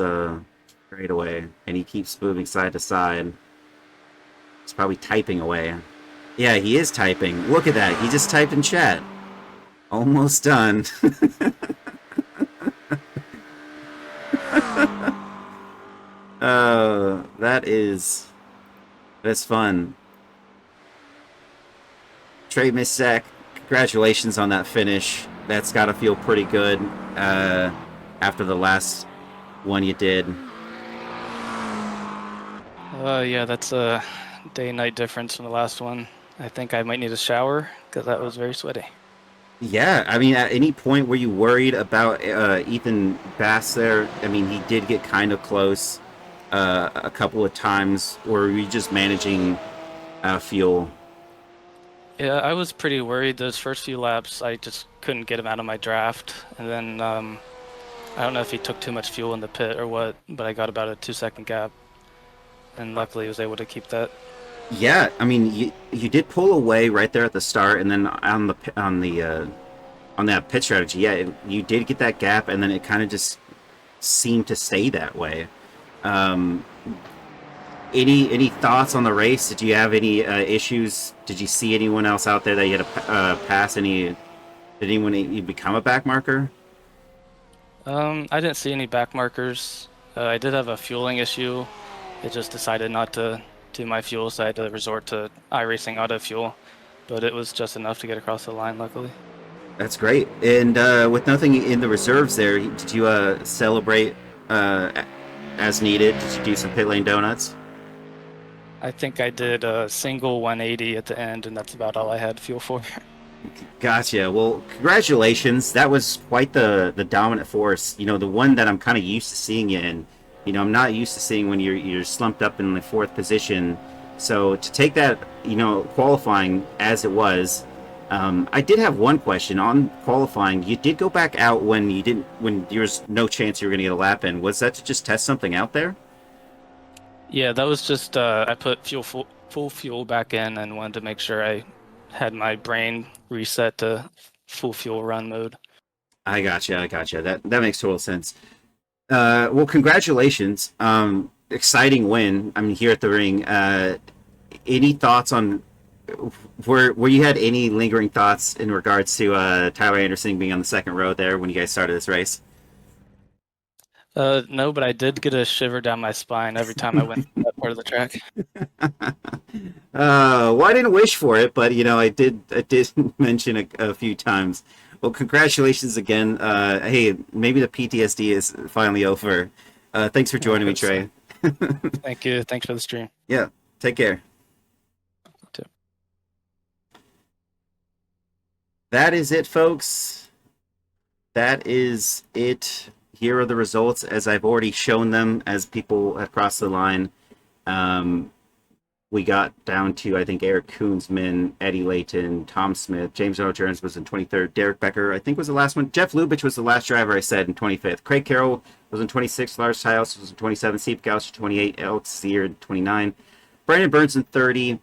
straightaway, and he keeps moving side to side. He's probably typing away. Yeah, he is typing. Look at that. He just typed in chat. Almost done. That's fun. Trey Missack, congratulations on that finish. That's got to feel pretty good after the last one you did. Yeah, that's a day-night difference from the last one. I think I might need a shower because that was very sweaty. Yeah, I mean, at any point were you worried about Ethan Bass there? I mean, he did get kind of close a couple of times, or were you just managing fuel? Yeah, I was pretty worried those first few laps. I just couldn't get him out of my draft. And then I don't know if he took too much fuel in the pit or what, but I got about a 2-second gap. And luckily I was able to keep that. Yeah, I mean, you did pull away right there at the start, and then on that pit strategy, yeah, you did get that gap, and then it kind of just seemed to stay that way. Any thoughts on the race? Did you have any issues? Did you see anyone else out there that you had to pass? Did anyone become a back marker? I didn't see any back markers. I did have a fueling issue. It just decided not to do my fuel, so I had to resort to iRacing auto fuel, but it was just enough to get across the line, luckily. That's great. And with nothing in the reserves there, did you celebrate as needed? Did you do some pit lane donuts? I think I did a single 180 at the end, and that's about all I had fuel for. Gotcha. Well, congratulations. That was quite the dominant force. You know, the one that I'm kind of used to seeing you in. You know, I'm not used to seeing when you're slumped up in the 4th position. So to take that, you know, qualifying as it was, I did have one question on qualifying. You did go back out when there was no chance you were going to get a lap in. Was that to just test something out there? Yeah, that was just I put full fuel back in and wanted to make sure I had my brain reset to full fuel run mode. I gotcha. That makes total sense. Well, congratulations. Exciting win. I mean, here at the ring. Any thoughts on were you had any lingering thoughts in regards to Tyler Anderson being on the 2nd row there when you guys started this race? No, but I did get a shiver down my spine every time I went to that part of the track. Well, I didn't wish for it, but you know, I did mention a few times. Well, congratulations again. Hey, maybe the PTSD is finally over. Thanks for joining me, Trey. Thank you. Thanks for the stream. Yeah, take care. That is it, folks. That is it. Here are the results as I've already shown them as people have crossed the line. We got down to, I think, Eric Koonsman, Eddie Layton, Tom Smith, James Earl Jones was in 23rd, Derek Becker, I think, was the last one. Jeff Lubitsch was the last driver I said in 25th. Craig Carroll was in 26th, Lars Tyus was in 27th, Steve Gauss 28, Alex Sear 29, Brandon Burns in 30,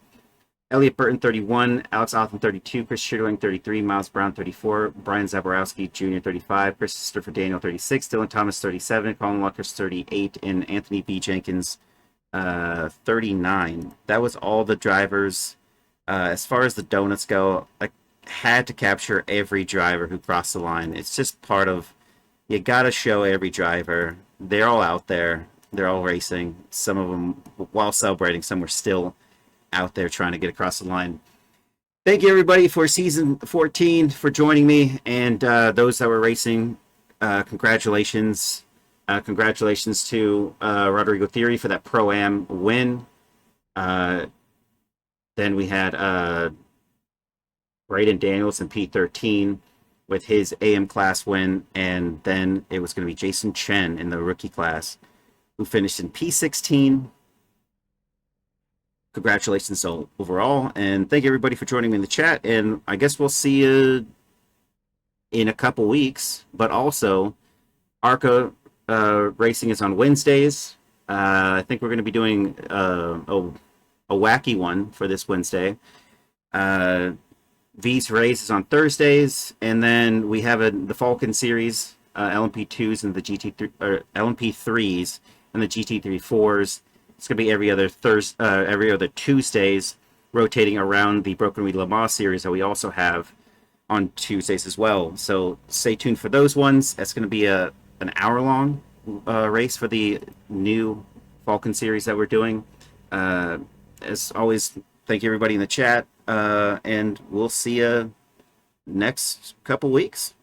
Elliot Burton 31, Alex Othman 32, Chris Schierling 33, Miles Brown 34, Brian Zaborowski Jr. 35, Christopher Daniel 36, Dylan Thomas 37, Colin Luckers 38, and Anthony B. Jenkins 39. That was all the drivers As far as the donuts go, I had to capture every driver who crossed the line. It's just part of, you gotta show every driver. They're all out there. They're all racing. Some of them, while celebrating, some were still out there trying to get across the line. Thank you, everybody, for season 14 for joining me, and those that were racing, congratulations. Congratulations to Rodrigo Theory for that Pro-Am win. Then we had Braden Daniels in P13 with his AM class win, and then it was going to be Jason Chen in the rookie class who finished in P16. Congratulations overall, and thank you everybody for joining me in the chat, and I guess we'll see you in a couple weeks. But also, ARCA racing is on Wednesdays. I think we're going to be doing a wacky one for this Wednesday. V's race is on Thursdays, and then we have the Falcon series, LMP2s and the GT3 or LMP3s and the GT3 4s. It's gonna be every other Tuesdays, rotating around the Broken Wheel Le Mans series that we also have on Tuesdays as well. So stay tuned for those ones. That's gonna be an hour-long race for the new Falcon series that we're doing. As always, thank you everybody in the chat, and we'll see you next couple weeks.